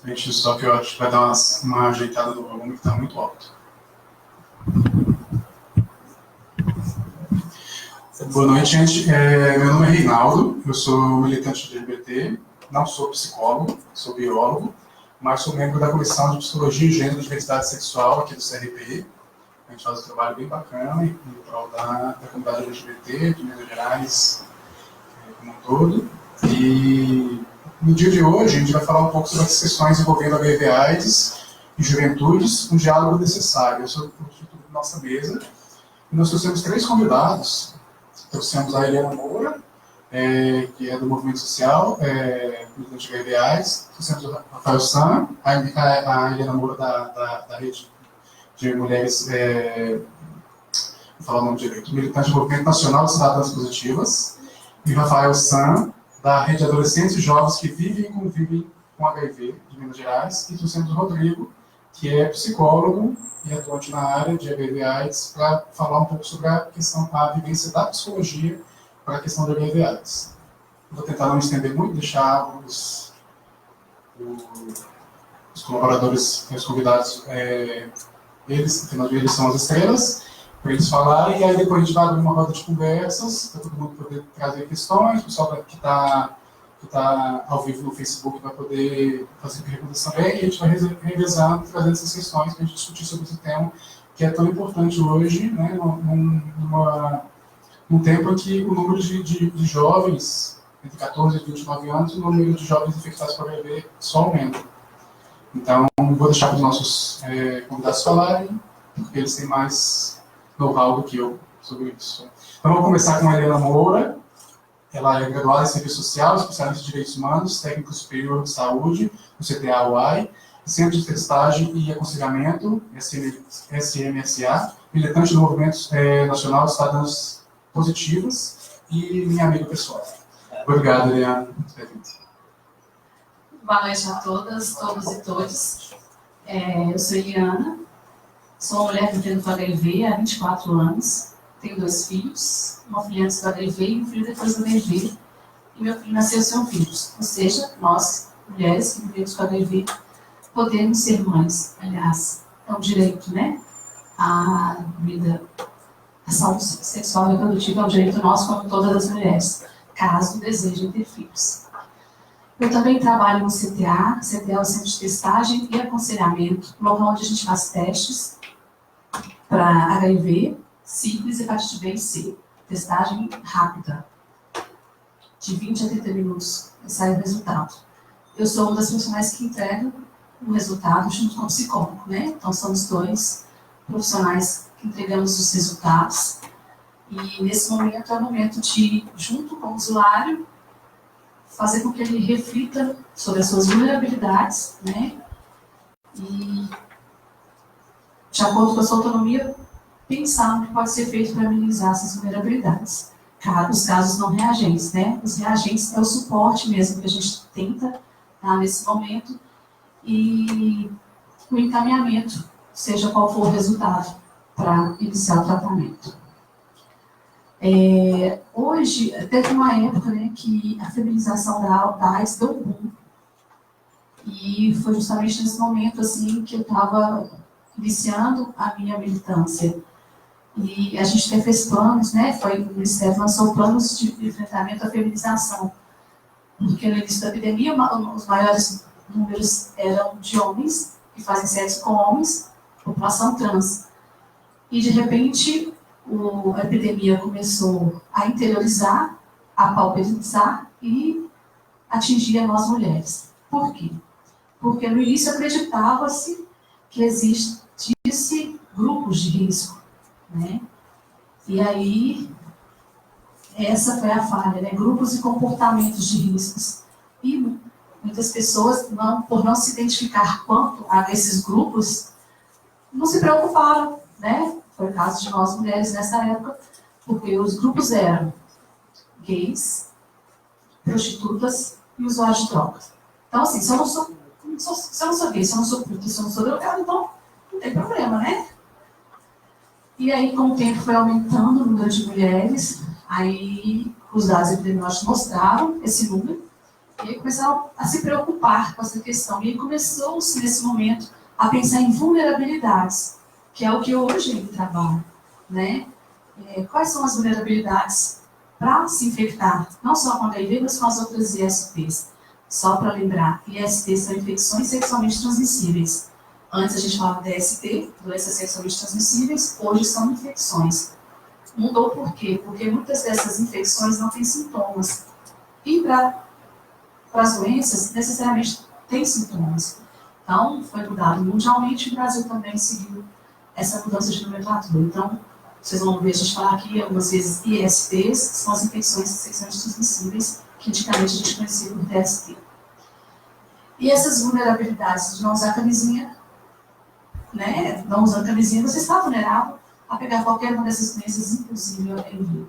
A gente só que eu acho que vai dar uma ajeitada no volume que está muito alto. Boa noite, gente. Meu nome é Reinaldo, eu sou militante de LGBT, não sou psicólogo, sou biólogo, mas sou membro da Comissão de Psicologia e Gênero e Diversidade Sexual aqui do CRP. A gente faz um trabalho bem bacana em prol da comunidade LGBT, de Minas Gerais, como um todo. E no dia de hoje a gente vai falar um pouco sobre as questões envolvendo HIV/AIDS e juventudes, um diálogo necessário. Eu sou o título da nossa mesa. E nós trouxemos 3 convidados. Trouxemos a Helena Moura, que é do movimento social, militante de HIV/AIDS. Trouxemos o Rafael San, a Helena Moura da rede de mulheres, vou falar o nome direito, militante do Movimento Nacional de Cidadãs Positivas, e o Rafael San, da rede de adolescentes e jovens que vivem e convivem com HIV de Minas Gerais, e trouxemos o Rodrigo, que é psicólogo e atuante na área de HIV/AIDS, para falar um pouco sobre a vivência da psicologia para a questão do HIV/AIDS. Vou tentar não estender muito, deixar os colaboradores, os convidados, eles são as estrelas, para eles falarem, e aí depois a gente vai abrir uma roda de conversas, para todo mundo poder trazer questões, o pessoal que está ao vivo no Facebook vai poder fazer perguntas também, e a gente vai revezando, trazendo essas questões para a gente discutir sobre esse tema, que é tão importante hoje, né, num tempo em que o número de jovens, entre 14 e 29 anos, o número de jovens infectados por HIV só aumenta. Então, vou deixar para os nossos convidados falarem, porque eles têm mais know-how do que eu sobre isso. Então, vamos começar com a Helena Moura. Ela é graduada em Serviço Social, especialista em Direitos Humanos, técnico superior de saúde, no CTA-UI, Centro de Testagem e Aconselhamento, SMSA, militante do Movimento Nacional de Cidadãs Positivas e minha amiga pessoal. Obrigado, Helena. Boa noite a todas, todos e todes. Eu sou Eliana, sou uma mulher vivendo com HIV há 24 anos, tenho 2 filhos, uma filha antes do HIV e um filho depois do HIV, e meu filho nasceu sem um vírus. Ou seja, nós, mulheres que vivemos com HIV, podemos ser mães. Aliás, é um direito, né? A vida, a saúde sexual e reprodutiva é um direito nosso, como todas as mulheres, caso desejem ter filhos. Eu também trabalho no CTA. CTA é o Centro de Testagem e Aconselhamento, local onde a gente faz testes para HIV, sífilis, hepatite B e C. Testagem rápida, de 20 a 30 minutos sai o resultado. Eu sou uma das profissionais que entrega o resultado junto com o psicólogo, né? Então, somos 2 profissionais que entregamos os resultados. E, nesse momento, é o momento de, junto com o usuário, fazer com que ele reflita sobre as suas vulnerabilidades, né? E, de acordo com a sua autonomia, pensar no que pode ser feito para minimizar essas vulnerabilidades. Os casos não reagentes, né? Os reagentes é o suporte mesmo que a gente tenta dar nesse momento e o encaminhamento, seja qual for o resultado, para iniciar o tratamento. Hoje, teve uma época, né, que a feminização da AIDS deu um boom. E foi justamente nesse momento assim, que eu estava iniciando a minha militância. E a gente até fez planos, né? O Ministério lançou planos de enfrentamento à feminização. Porque no início da epidemia, os maiores números eram de homens, que fazem sexo com homens, população trans. E, de repente, a epidemia começou a interiorizar, a pauperizar e atingir a nós mulheres. Por quê? Porque no início acreditava-se que existisse grupos de risco, né? E aí, essa foi a falha, né? Grupos e comportamentos de riscos. E muitas pessoas, por não se identificar quanto a esses grupos, não se preocuparam, né? Foi o caso de nós mulheres nessa época, porque os grupos eram gays, prostitutas e usuários de drogas. Então, assim, se eu não sou gay, se eu não sou puta, se eu não sou drogada, então não tem problema, né? E aí, com o tempo, foi aumentando o número de mulheres, aí os dados epidemiológicos mostraram esse número, E aí começaram a se preocupar com essa questão. E aí começou-se, nesse momento, a pensar em vulnerabilidades, que é o que hoje ele trabalha, né? Quais são as vulnerabilidades para se infectar, não só com HIV, mas com as outras ISTs. Só para lembrar, ISTs são infecções sexualmente transmissíveis. Antes a gente falava DST, doenças sexualmente transmissíveis, hoje são infecções. Mudou por quê? Porque muitas dessas infecções não têm sintomas. E para as doenças, necessariamente tem sintomas. Então, foi mudado mundialmente e o Brasil também seguiu essa mudança de nomenclatura. Então, vocês vão ver a gente falar aqui algumas vezes ISTs, que são as infecções sexualmente transmissíveis, que antigamente a gente conhecia por DST. E essas vulnerabilidades de não usar camisinha, né? Não usando camisinha, você está vulnerável a pegar qualquer uma dessas doenças, inclusive o HIV.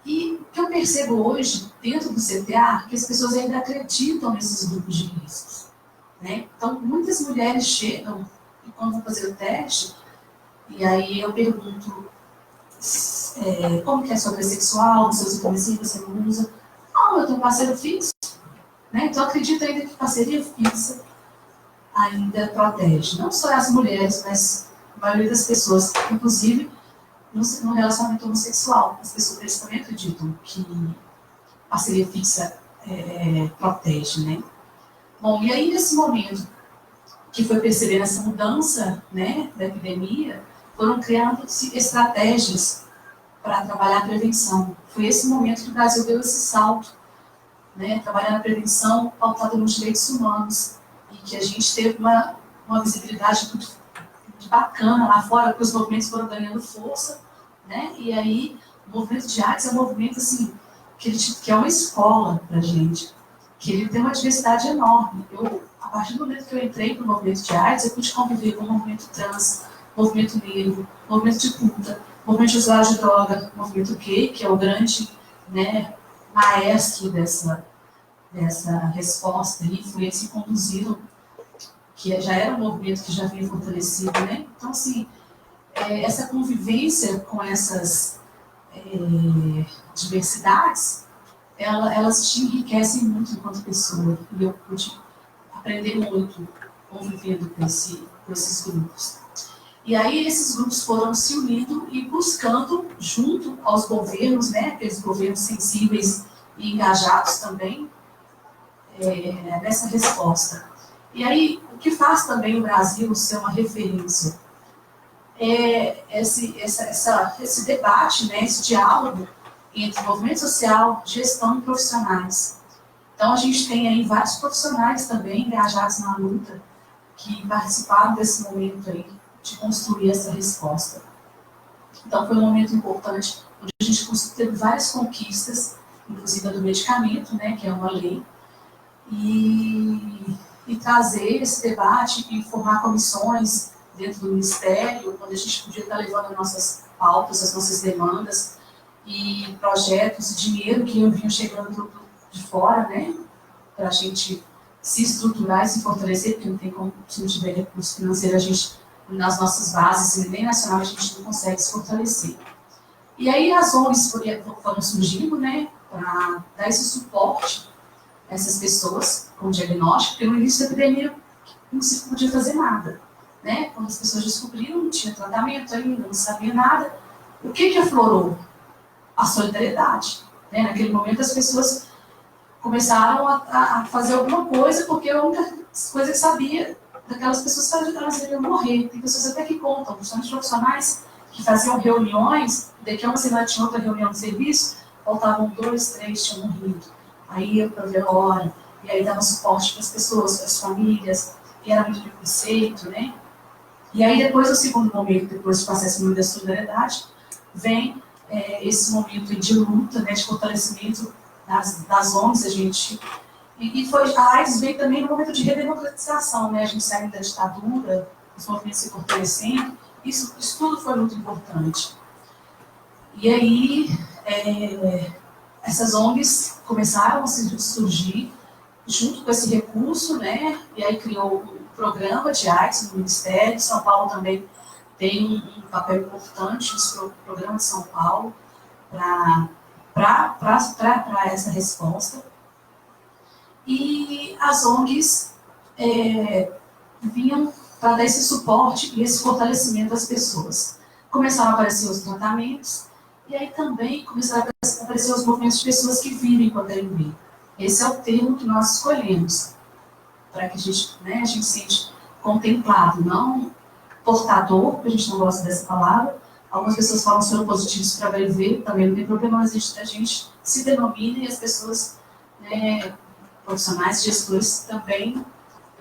E o que eu percebo hoje, dentro do CTA, é que as pessoas ainda acreditam nesses grupos de riscos, né? Então, muitas mulheres chegam e quando vão fazer o teste, e aí eu pergunto como que é a sua vida sexual, você usa camisinha, você não usa? Não, eu tenho um parceiro fixo, né? Então, acredito ainda que parceria fixa ainda protege. Não só as mulheres, mas a maioria das pessoas, inclusive no relacionamento homossexual. As pessoas também acreditam que parceria fixa protege, né? Bom, e aí nesse momento que foi percebendo essa mudança, né, da epidemia, foram criando-se estratégias para trabalhar a prevenção. Foi esse momento que o Brasil deu esse salto, né, trabalhando a prevenção pautada nos direitos humanos, e que a gente teve uma visibilidade muito bacana lá fora, porque os movimentos foram ganhando força, né? E aí o movimento de artes é um movimento assim, que é uma escola para a gente, que ele tem uma diversidade enorme. A partir do momento que eu entrei no movimento de artes, eu pude conviver com o movimento trans, movimento negro, movimento de puta, movimento de usuário de droga, movimento gay, que é o grande, né, maestro dessa resposta e influência e conduziram, que já era um movimento que já vinha fortalecido, né? Então, assim, essa convivência com essas diversidades, elas te enriquecem muito enquanto pessoa. E eu pude aprender muito convivendo com esses grupos. E aí esses grupos foram se unindo e buscando, junto aos governos, né, aqueles governos sensíveis e engajados também, nessa resposta. E aí, o que faz também o Brasil ser uma referência é esse debate, né, esse diálogo entre movimento social, gestão e profissionais. Então, a gente tem aí vários profissionais também engajados na luta que participaram desse momento aí de construir essa resposta. Então, foi um momento importante onde a gente teve várias conquistas, inclusive a do medicamento, né, que é uma lei, e trazer esse debate e formar comissões dentro do Ministério, onde a gente podia estar levando as nossas pautas, as nossas demandas e projetos, dinheiro que vinham chegando de fora, né, para a gente se estruturar e se fortalecer, porque não tem como, se não tiver recurso financeiro, a gente, nas nossas bases, e nem nacional, a gente não consegue se fortalecer. E aí as ONGs foram surgindo, né, para dar esse suporte a essas pessoas com diagnóstico, porque no início da epidemia não se podia fazer nada, né? Quando as pessoas descobriram, não tinha tratamento ainda, não sabia nada. O que aflorou? A solidariedade. Né? Naquele momento as pessoas começaram a fazer alguma coisa, porque a única coisa que sabia daquelas pessoas era que elas iriam morrer. Tem pessoas até que contam, principalmente profissionais, que faziam reuniões, daqui a uma semana tinha outra reunião de serviço, faltavam 2, 3, tinham morrido. Aí ia para o velório, e aí dava suporte para as pessoas, para as famílias, e era muito preconceito, né? E aí depois, o segundo momento, depois do processo da solidariedade, vem esse momento de luta, né, de fortalecimento das ONGs, a gente... E a AIDS veio também no momento de redemocratização, né? A gente saindo da ditadura, os movimentos se fortalecendo, isso tudo foi muito importante. E aí, essas ONGs começaram a surgir junto com esse recurso, né? E aí criou um programa de AIDS no Ministério. São Paulo também tem um papel importante no programa de São Paulo para essa resposta. E as ONGs vinham para dar esse suporte e esse fortalecimento às pessoas. Começaram a aparecer os tratamentos, e aí também começaram a aparecer os movimentos de pessoas que vivem com HIV. Esse é o termo que nós escolhemos, para que a gente se sente contemplado, não portador, porque a gente não gosta dessa palavra. Algumas pessoas falam soropositivos para HIV, também não tem problema, mas a gente se denomina e as pessoas, profissionais, gestores, também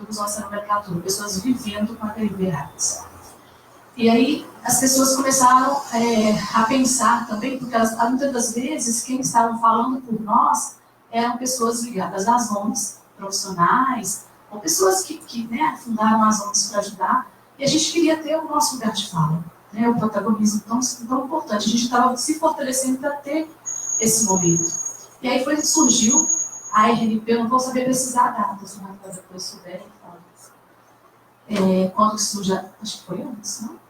usam essa nomenclatura, pessoas vivendo com HIV/AIDS. E aí as pessoas começaram a pensar também, porque muitas das vezes quem estavam falando por nós eram pessoas ligadas às ONGs, profissionais, ou pessoas que fundaram as ONGs para ajudar, e a gente queria ter o nosso lugar de fala, o protagonismo tão importante. A gente estava se fortalecendo para ter esse momento. E aí surgiu a RNP, eu não vou saber precisar datas, mas depois souberem, quando que surge, acho que foi antes, não?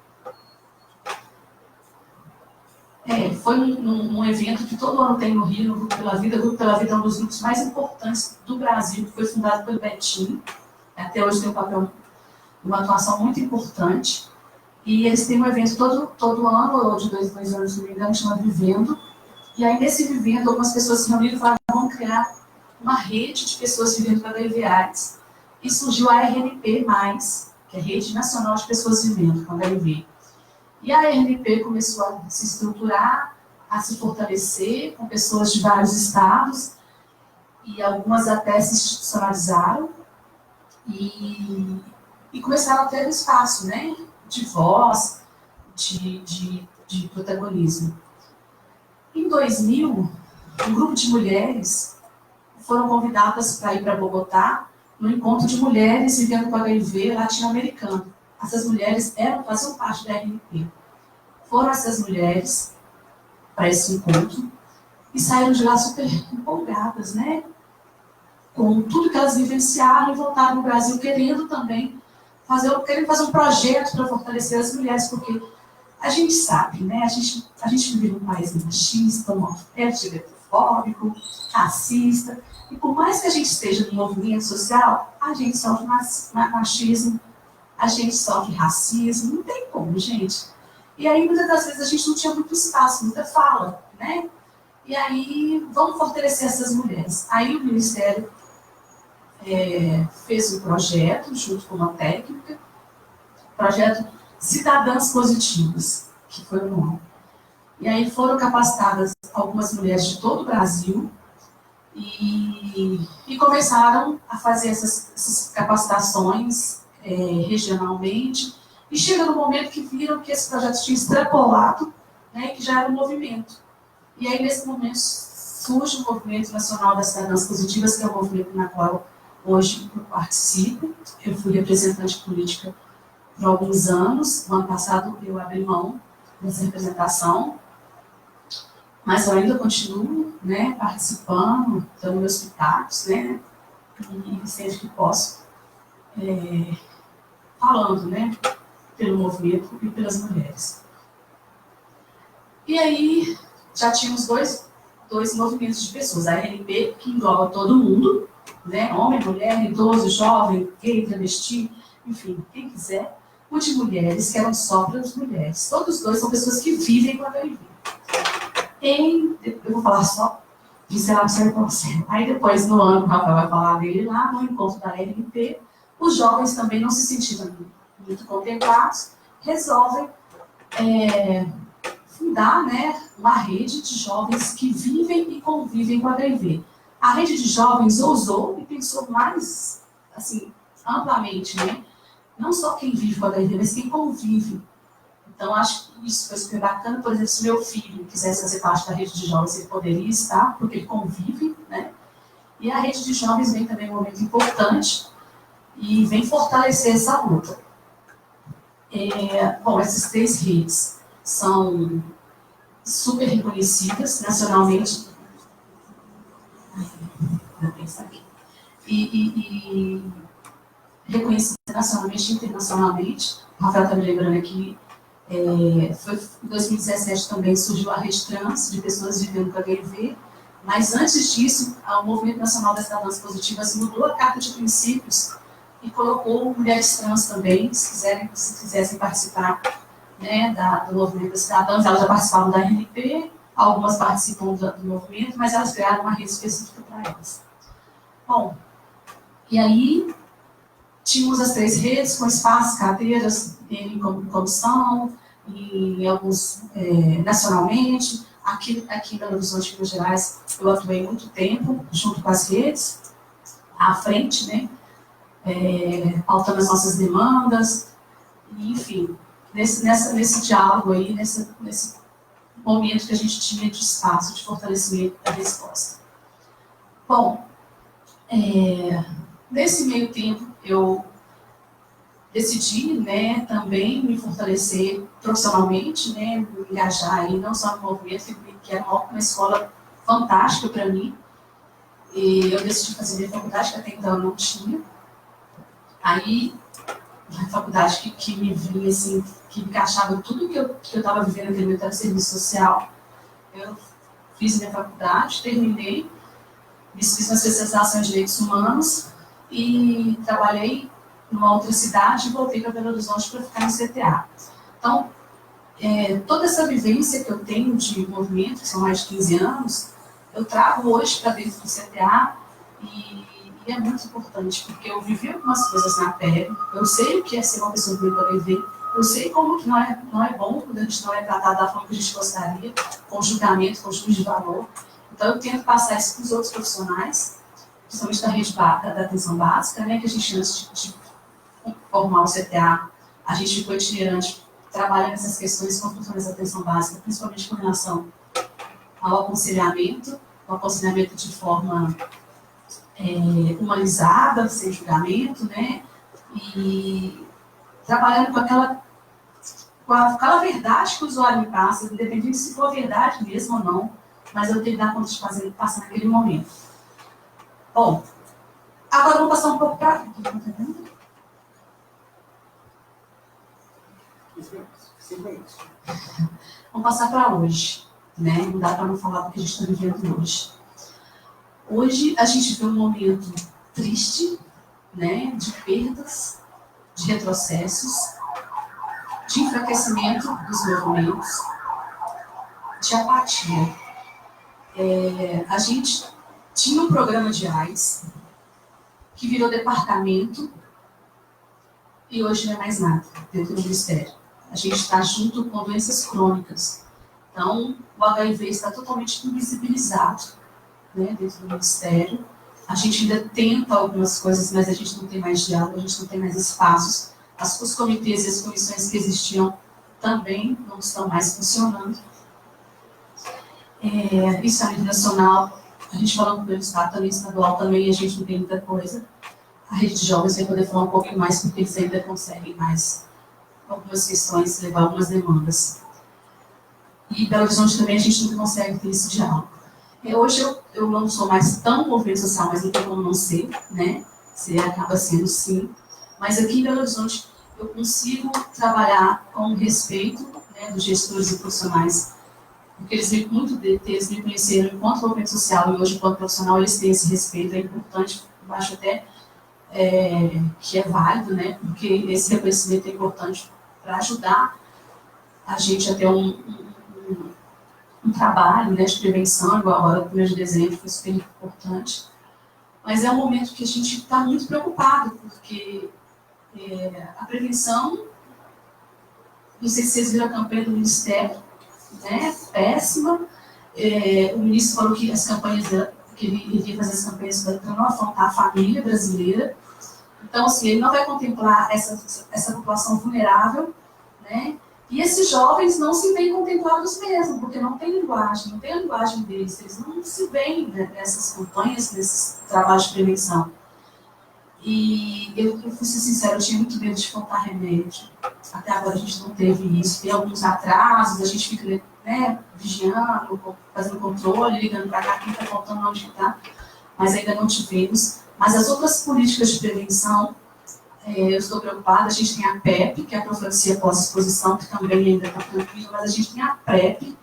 Foi um evento que todo ano tem no Rio, no Grupo Pela Vida. O Grupo Pela Vida é um dos grupos mais importantes do Brasil, que foi fundado pelo Betinho. Até hoje tem um papel, uma atuação muito importante. E eles têm um evento todo ano, ou de dois anos, se não me engano, chama Vivendo. E aí, nesse Vivendo, algumas pessoas se reuniram e falaram: vamos criar uma rede de pessoas vivendo com HIV/AIDS. E surgiu a RNP+, que é a Rede Nacional de Pessoas Vivendo com HIV. E a RNP começou a se estruturar, a se fortalecer com pessoas de vários estados, e algumas até se institucionalizaram e começaram a ter um espaço, de voz, de protagonismo. Em 2000, um grupo de mulheres foram convidadas para ir para Bogotá no encontro de mulheres vivendo com HIV latino-americano. Essas mulheres faziam parte da RNP. Foram essas mulheres para esse encontro e saíram de lá super empolgadas, com tudo que elas vivenciaram, e voltaram no Brasil querendo também fazer um projeto para fortalecer as mulheres, porque a gente sabe, a gente vive num país machista, LGBTfóbico, racista, e por mais que a gente esteja no movimento social, a gente sofre machismo, a gente sofre racismo, não tem como, gente. E aí, muitas das vezes, a gente não tinha muito espaço, muita fala, E aí, vamos fortalecer essas mulheres. Aí o Ministério fez um projeto, junto com uma técnica, projeto Cidadãs Positivas, que foi o nome. E aí foram capacitadas algumas mulheres de todo o Brasil e começaram a fazer essas capacitações regionalmente. E chega no momento que viram que esse projeto tinha extrapolado, que já era um movimento. E aí, nesse momento, surge o Movimento Nacional das Cidadãs Positivas, que é um movimento na qual hoje eu participo. Eu fui representante política por alguns anos. No ano passado, eu abri mão dessa representação. Mas eu ainda continuo participando, dando meus pitacos, e sempre que posso, falando, pelo movimento e pelas mulheres. E aí, já tínhamos dois movimentos de pessoas. A RNP, que engloba todo mundo, homem, mulher, idoso, jovem, gay, travesti, enfim, quem quiser. O de mulheres, que eram só para as mulheres. Todos dois são pessoas que vivem com a HIV. Eu vou falar só, pincelar para você. Aí depois, no ano, o Rafael vai falar dele lá, no encontro da RNP, os jovens também não se sentiram muito contemplados, resolvem fundar uma rede de jovens que vivem e convivem com a HIV. A rede de jovens ousou e pensou mais amplamente, não só quem vive com a HIV, mas quem convive. Então, acho que isso foi super bacana. Por exemplo, se meu filho quisesse fazer parte da rede de jovens, ele poderia estar, porque ele convive, E a rede de jovens vem também um momento importante e vem fortalecer essa luta. Bom, essas 3 redes são super reconhecidas nacionalmente. E reconhecidas nacionalmente e internacionalmente. O Rafael está me lembrando aqui, foi em 2017 também surgiu a Rede Trans, de pessoas vivendo com HIV, Mas antes disso, o Movimento Nacional das Cidadãs Positivas mudou a Carta de Princípios e colocou mulheres trans também, se quisessem participar, né, do Movimento das Cidadãs. Elas já participavam da RNP, algumas participam do movimento, mas elas criaram uma rede específica para elas. Bom, e aí tínhamos as 3 redes com espaços, cadeiras em comissão, e alguns nacionalmente. Aqui em Belo Horizonte, Minas Gerais, eu atuei muito tempo junto com as redes, à frente, né, pautando as nossas demandas, e, enfim, nesse diálogo aí, nesse momento que a gente tinha de espaço, de fortalecimento da resposta. Bom, nesse meio tempo, eu decidi, né, também me fortalecer profissionalmente, né, me engajar aí, não só no movimento, que era uma escola fantástica para mim. E eu decidi fazer minha faculdade, que até então eu não tinha. Aí, a faculdade que me vinha, assim, que encaixava tudo que eu estava vivendo naquele momento, era serviço social. Eu fiz minha faculdade, terminei, fiz uma especialização em Direitos Humanos e trabalhei numa outra cidade e voltei para Belo Horizonte para ficar no CTA. Então, toda essa vivência que eu tenho de movimento, que são mais de 15 anos, eu trago hoje para dentro do CTA e é muito importante, porque eu vivi algumas coisas na pele, eu sei o que é ser uma pessoa que eu viver, eu sei como que não é bom quando a gente não é tratado da forma que a gente gostaria, com julgamento, com juízo de valor. Então, eu tento passar isso para os outros profissionais, principalmente da rede da atenção básica, né, que a gente, antes de formar o CTA, a gente ficou itinerante, trabalhando nessas questões com profissionais da atenção básica, principalmente com relação ao aconselhamento, o aconselhamento de forma humanizada, sem julgamento, né, e trabalhando com aquela verdade que o usuário me passa, independente se for verdade mesmo ou não, mas eu tenho que dar conta de passar naquele momento. Bom, agora vamos passar um pouco para... Vamos passar para hoje, né? Não dá para não falar do que a gente está vivendo hoje. Hoje a gente vê um momento triste, né? De perdas, de retrocessos, de enfraquecimento dos movimentos, de apatia. A gente tinha um programa de AIDS que virou departamento e hoje não é mais nada dentro do Ministério. A gente está junto com doenças crônicas. Então, o HIV está totalmente invisibilizado, né, dentro do Ministério. A gente ainda tenta algumas coisas, mas a gente não tem mais diálogo, a gente não tem mais espaços. Os comitês e as comissões que existiam também não estão mais funcionando. Isso é a nível nacional. A gente falando pelo Estado, também estadual, também a gente não tem muita coisa. A rede de jovens vai poder falar um pouco mais, porque eles ainda conseguem mais algumas questões, levar algumas demandas. E Belo Horizonte também a gente não consegue ter esse diálogo. Hoje eu não sou mais tão movimento social, mas não tem como não ser, né? Você acaba sendo sim. Mas aqui em Belo Horizonte eu consigo trabalhar com respeito, né, dos gestores e profissionais, porque eles me conheceram enquanto movimento social e hoje enquanto profissional eles têm esse respeito, é importante, eu acho até que é válido, né? Porque esse reconhecimento é importante para ajudar a gente a ter um trabalho, né, de prevenção, igual agora o 1º de dezembro foi super importante. Mas é um momento que a gente está muito preocupado, porque a prevenção, não sei se vocês viram a campanha do Ministério, né, péssima. O ministro falou que as campanhas, que ele iria fazer as campanhas para não afrontar a família brasileira. Então, assim, ele não vai contemplar essa população vulnerável, né? E esses jovens não se veem contemplados mesmo, porque não tem linguagem, não tem a linguagem deles, eles não se veem, né, nessas campanhas, nesses trabalhos de prevenção. E eu vou ser sincera, eu tinha muito medo de faltar remédio. Até agora a gente não teve isso, tem alguns atrasos, a gente fica, né, vigiando, fazendo controle, ligando para cá, quem está faltando, onde está, mas ainda não tivemos. Mas as outras políticas de prevenção, eu estou preocupada. A gente tem a PEP, que é a profilaxia pós-exposição, que também ainda está tranquilo, mas a gente tem a PrEP,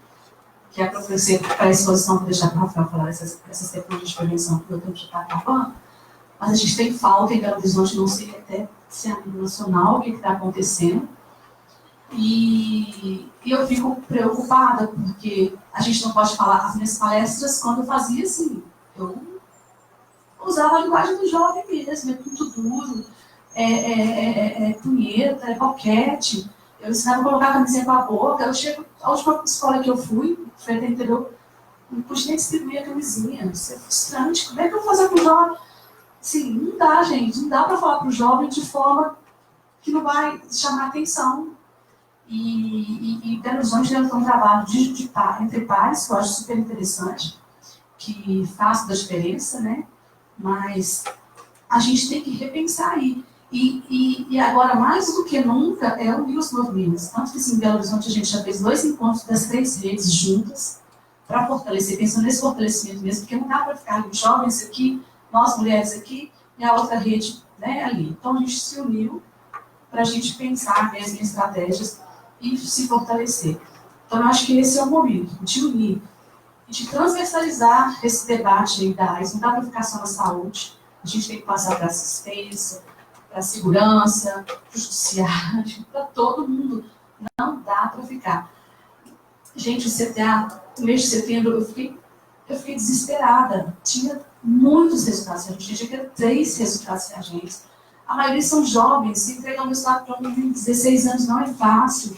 que é para oferecer para a exposição, para deixar para o Rafael falar dessas tecnologias de prevenção que o tempo já está acabando, mas a gente tem falta em Belo Horizonte, não sei até se é a nível nacional o que está acontecendo, e eu fico preocupada, porque a gente não pode falar, as minhas palestras, quando eu fazia assim, eu usava a linguagem do jovem mesmo, é muito duro, punheta, é boquete. Eu ensinava a colocar a camisinha com a boca. Eu chego, a última escola que eu fui, foi até interior, não pude nem distribuir a camisinha. Isso é frustrante. Como é que eu vou fazer com o jovem? Sim, não dá, gente. Não dá para falar para o jovem de forma que não vai chamar atenção. E Belo Horizonte tem um trabalho entre pares, que eu acho super interessante, que faz da diferença, né? Mas a gente tem que repensar aí. E agora, mais do que nunca, é unir os movimentos. Tanto que, assim, em Belo Horizonte, a gente já fez 2 encontros das 3 redes juntas para fortalecer, pensando nesse fortalecimento mesmo, porque não dá para ficar os jovens aqui, nós mulheres aqui, e a outra rede, né, ali. Então, a gente se uniu para a gente pensar mesmo em estratégias e se fortalecer. Então, eu acho que esse é o momento, de unir e de transversalizar esse debate aí da AIDS. Não dá para ficar só na saúde, a gente tem que passar para a assistência, para a segurança, para o judiciário, para todo mundo. Não dá para ficar. Gente, o CTA, no mês de setembro, eu fiquei desesperada. Tinha muitos resultados reagentes, tinha 3 resultados reagentes. A maioria são jovens, se entregar um resultado para um menino de 16 anos não é fácil.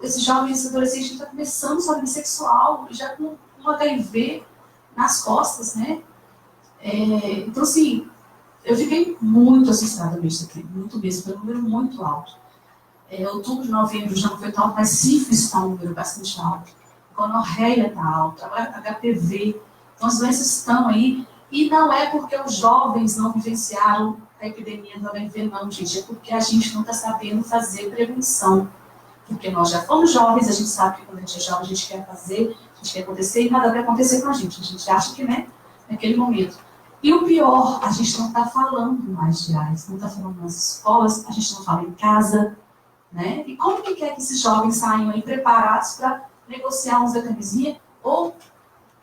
Esse jovem, esse adolescente está começando sua vida sexual, já com um HIV nas costas, né? Então, assim, eu fiquei muito assustada com isso aqui, muito mesmo, foi um número muito alto. Outubro, novembro já não foi tão alto, mas sífilis está um número bastante alto. Gonorreia está alto, HPV. Então, as doenças estão aí, e não é porque os jovens não vivenciaram a epidemia do HIV, não, gente, é porque a gente não está sabendo fazer prevenção. Porque nós já fomos jovens, a gente sabe que quando a gente é jovem, a gente quer fazer, a gente quer acontecer, e nada vai acontecer com a gente. A gente acha que, né, naquele momento. E o pior, a gente não está falando mais de AIDS, não está falando nas escolas, a gente não fala em casa, né? E como que quer que esses jovens saiam aí preparados para negociar um uso da camisinha ou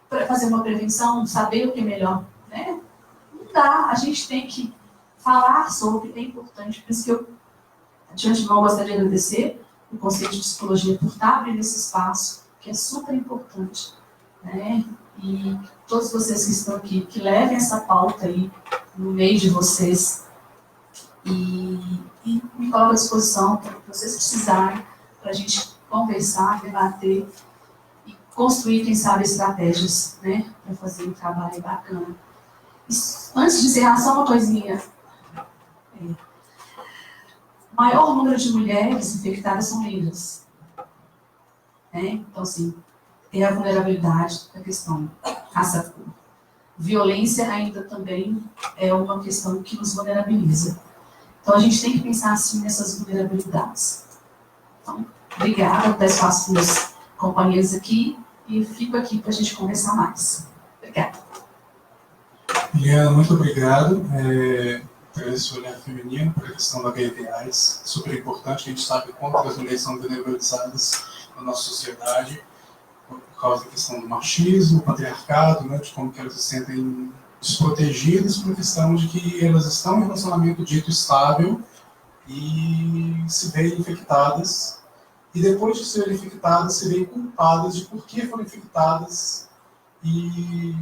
para fazer uma prevenção, saber o que é melhor, né? Não dá, a gente tem que falar sobre, é importante, por isso que eu, de antemão, gostaria de agradecer o Conselho de Psicologia por estar abrindo esse espaço, que é super importante, né? E todos vocês que estão aqui, que levem essa pauta aí no meio de vocês e me coloco à disposição para o que vocês precisarem, para a gente conversar, debater e construir, quem sabe, estratégias, né, para fazer um trabalho bacana. Antes de encerrar, só uma coisinha. O maior número de mulheres infectadas são negras. Então, assim, tem a vulnerabilidade da questão raça-cor. Violência ainda também é uma questão que nos vulnerabiliza. Então, a gente tem que pensar, assim, nessas vulnerabilidades. Então, obrigada por dar espaço para meus companheiros aqui e fico aqui para a gente conversar mais. Obrigada. Liana, muito obrigado por esse olhar feminino, por a questão da HIV/AIDS, super importante. A gente sabe quanto as mulheres são vulnerabilizadas na nossa sociedade, por causa da questão do machismo, patriarcado, né, de como que elas se sentem desprotegidas por questão de que elas estão em um relacionamento dito estável e se veem infectadas, e depois de serem infectadas, se veem culpadas de por que foram infectadas e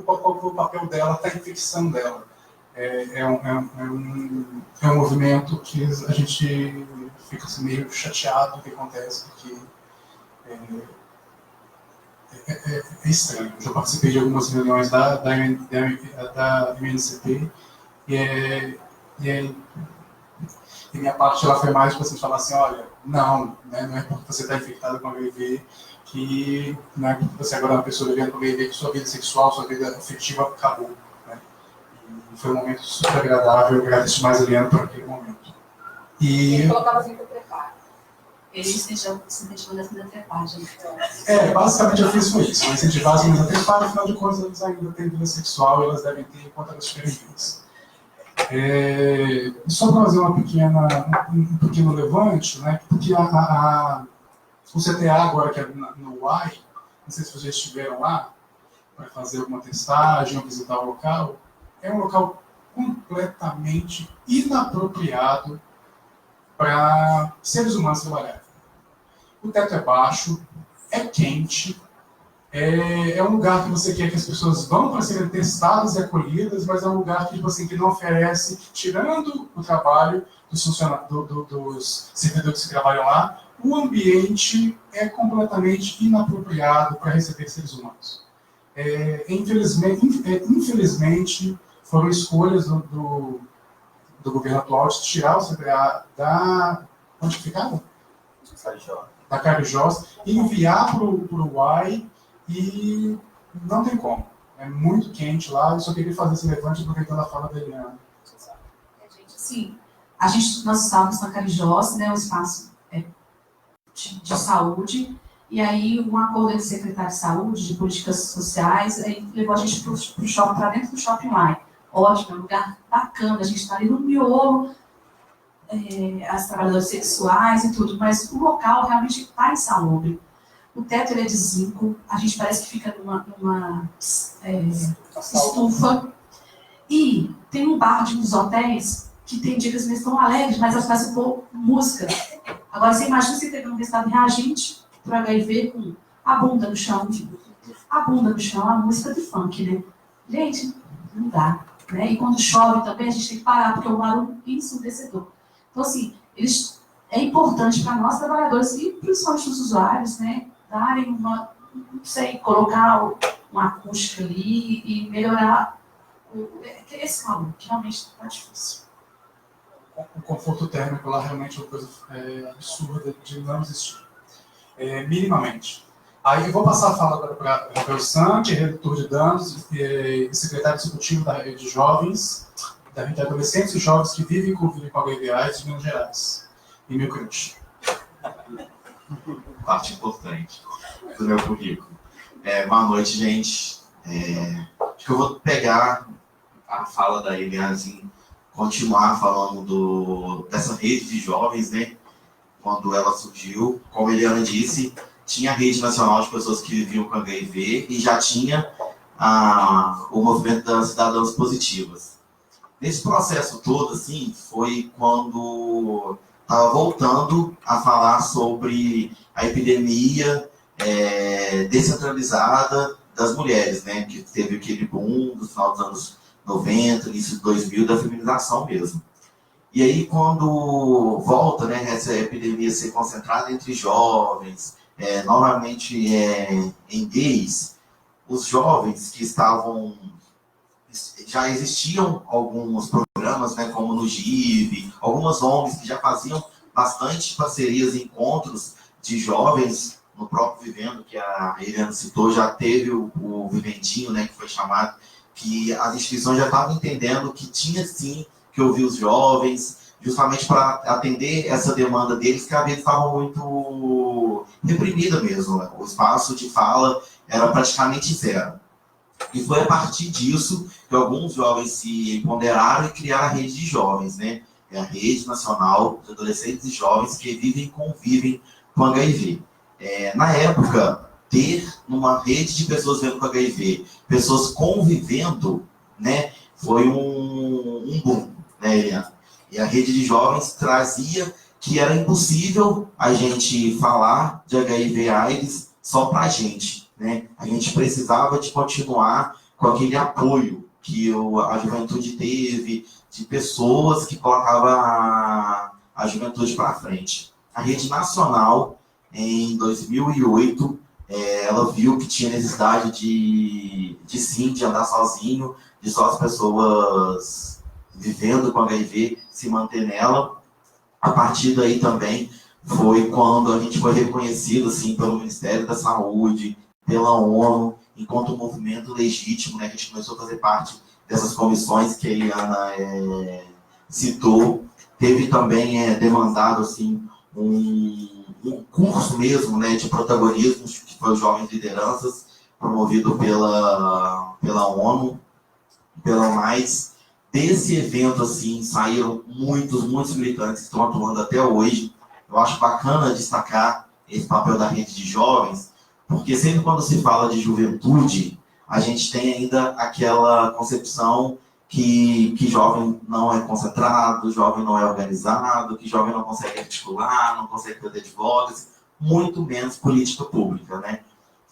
qual foi o papel dela para a infecção dela. É um movimento que a gente fica assim, meio chateado com o que acontece, porque é estranho. Eu já participei de algumas reuniões da MNCP e minha parte ela foi mais para você falar assim, olha, não, né, não é porque você está infectado com HIV que não é porque você agora é uma pessoa vivendo com HIV que sua vida sexual, sua vida afetiva acabou. Né? E foi um momento super agradável, eu agradeço mais a Liana por aquele momento. Ele colocava assim para trepar. Ele incentivou as meninas a trepar, gente. Basicamente eu fiz foi isso. Eu incentivava as meninas a trepar, afinal de contas elas ainda têm vida sexual e elas devem ter enquanto elas estiverem vivas. Só para fazer um pequeno levante, né, porque O CTA agora, que é no UAI, não sei se vocês estiveram lá, para fazer alguma testagem ou visitar o local, é um local completamente inapropriado para seres humanos trabalharem. O teto é baixo, é quente, é um lugar que você quer que as pessoas vão para serem testadas e acolhidas, mas é um lugar que você que não oferece, tirando o trabalho dos servidores que trabalham lá, o ambiente é completamente inapropriado para receber seres humanos. Infelizmente, foram escolhas do governo atual de tirar o CDA da... Onde ficava? Da Carijós, e enviar para o Uruguai, e não tem como. É muito quente lá, eu só queria fazer esse levante aproveitando a fala da Eliana. Sim, nós estávamos na Carijós, né, um espaço de saúde, e aí um acordo entre o secretário de saúde, de políticas sociais, aí levou a gente para dentro do Shopping Uai. Ótimo, é um lugar bacana, a gente está ali no miolo, as trabalhadoras sexuais e tudo, mas o local realmente está insalubre. O teto ele é de zinco, a gente parece que fica numa estufa, e tem um bar de uns hotéis que tem dias que eles estão alegres, mas elas fazem música. Agora, você imagina você ter um estado reagente para HIV com a bunda no chão. A bunda no chão é uma música de funk, né? Gente, não dá. Né? E quando chove também, a gente tem que parar, porque é um barulho ensurdecedor. Então, assim, é importante para nós, trabalhadores, e principalmente os usuários, né, darem não sei, colocar uma acústica ali e melhorar esse calor, que realmente está difícil. O conforto térmico lá realmente é uma coisa absurda de não existir. Minimamente. Aí eu vou passar a fala agora para Rafael Santi, redutor de danos e secretário executivo da rede de jovens, da rede de adolescentes e jovens que vivem e convivem com HIV/AIDS de Minas Gerais. E meu crunch. Parte importante do meu currículo. Boa noite, gente. Acho que eu vou pegar a fala da Eliana, assim, continuar falando dessa rede de jovens, né? Quando ela surgiu, como a Eliana disse, tinha a rede nacional de pessoas que viviam com HIV e já tinha o movimento das cidadãs positivas. Nesse processo todo, assim, foi quando estava voltando a falar sobre a epidemia descentralizada das mulheres, né? Que teve aquele boom do final dos anos 90, início de 2000, da feminização mesmo. E aí, quando volta, né, essa epidemia ser concentrada entre jovens, novamente em gays, os jovens que estavam... Já existiam alguns programas, né, como no GIV, algumas ONGs que já faziam bastante parcerias e encontros de jovens no próprio Vivendo, que a Eliana citou, já teve o Viventinho, né, que foi chamado, que as instituições já estavam entendendo que tinha sim que ouvir os jovens, justamente para atender essa demanda deles, que às vezes estava muito reprimida mesmo, né? O espaço de fala era praticamente zero. E foi a partir disso que alguns jovens se empoderaram e criaram a rede de jovens, né? É a Rede Nacional de Adolescentes e Jovens que vivem e convivem com HIV. Na época, ter numa rede de pessoas vivendo com HIV, pessoas convivendo, né, foi um boom, né, Eliana? E a rede de jovens trazia que era impossível a gente falar de HIV/AIDS só para a gente, né? A gente precisava de continuar com aquele apoio que a juventude teve, de pessoas que colocavam a juventude para frente. A rede nacional, em 2008, ela viu que tinha necessidade de andar sozinho, de só as pessoas vivendo com HIV se manter nela. A partir daí também foi quando a gente foi reconhecido assim, pelo Ministério da Saúde, pela ONU, enquanto um movimento legítimo, né? A gente começou a fazer parte dessas comissões que a Eliana citou. Teve também demandado assim, um curso mesmo, né, de protagonismo, que foi o Jovens Lideranças, promovido pela ONU, pela Mais. Desse evento, assim, saíram muitos militantes que estão atuando até hoje. Eu acho bacana destacar esse papel da rede de jovens, porque sempre quando se fala de juventude, a gente tem ainda aquela concepção que jovem não é concentrado, jovem não é organizado, que jovem não consegue articular, não consegue fazer advocacy, muito menos política pública, né?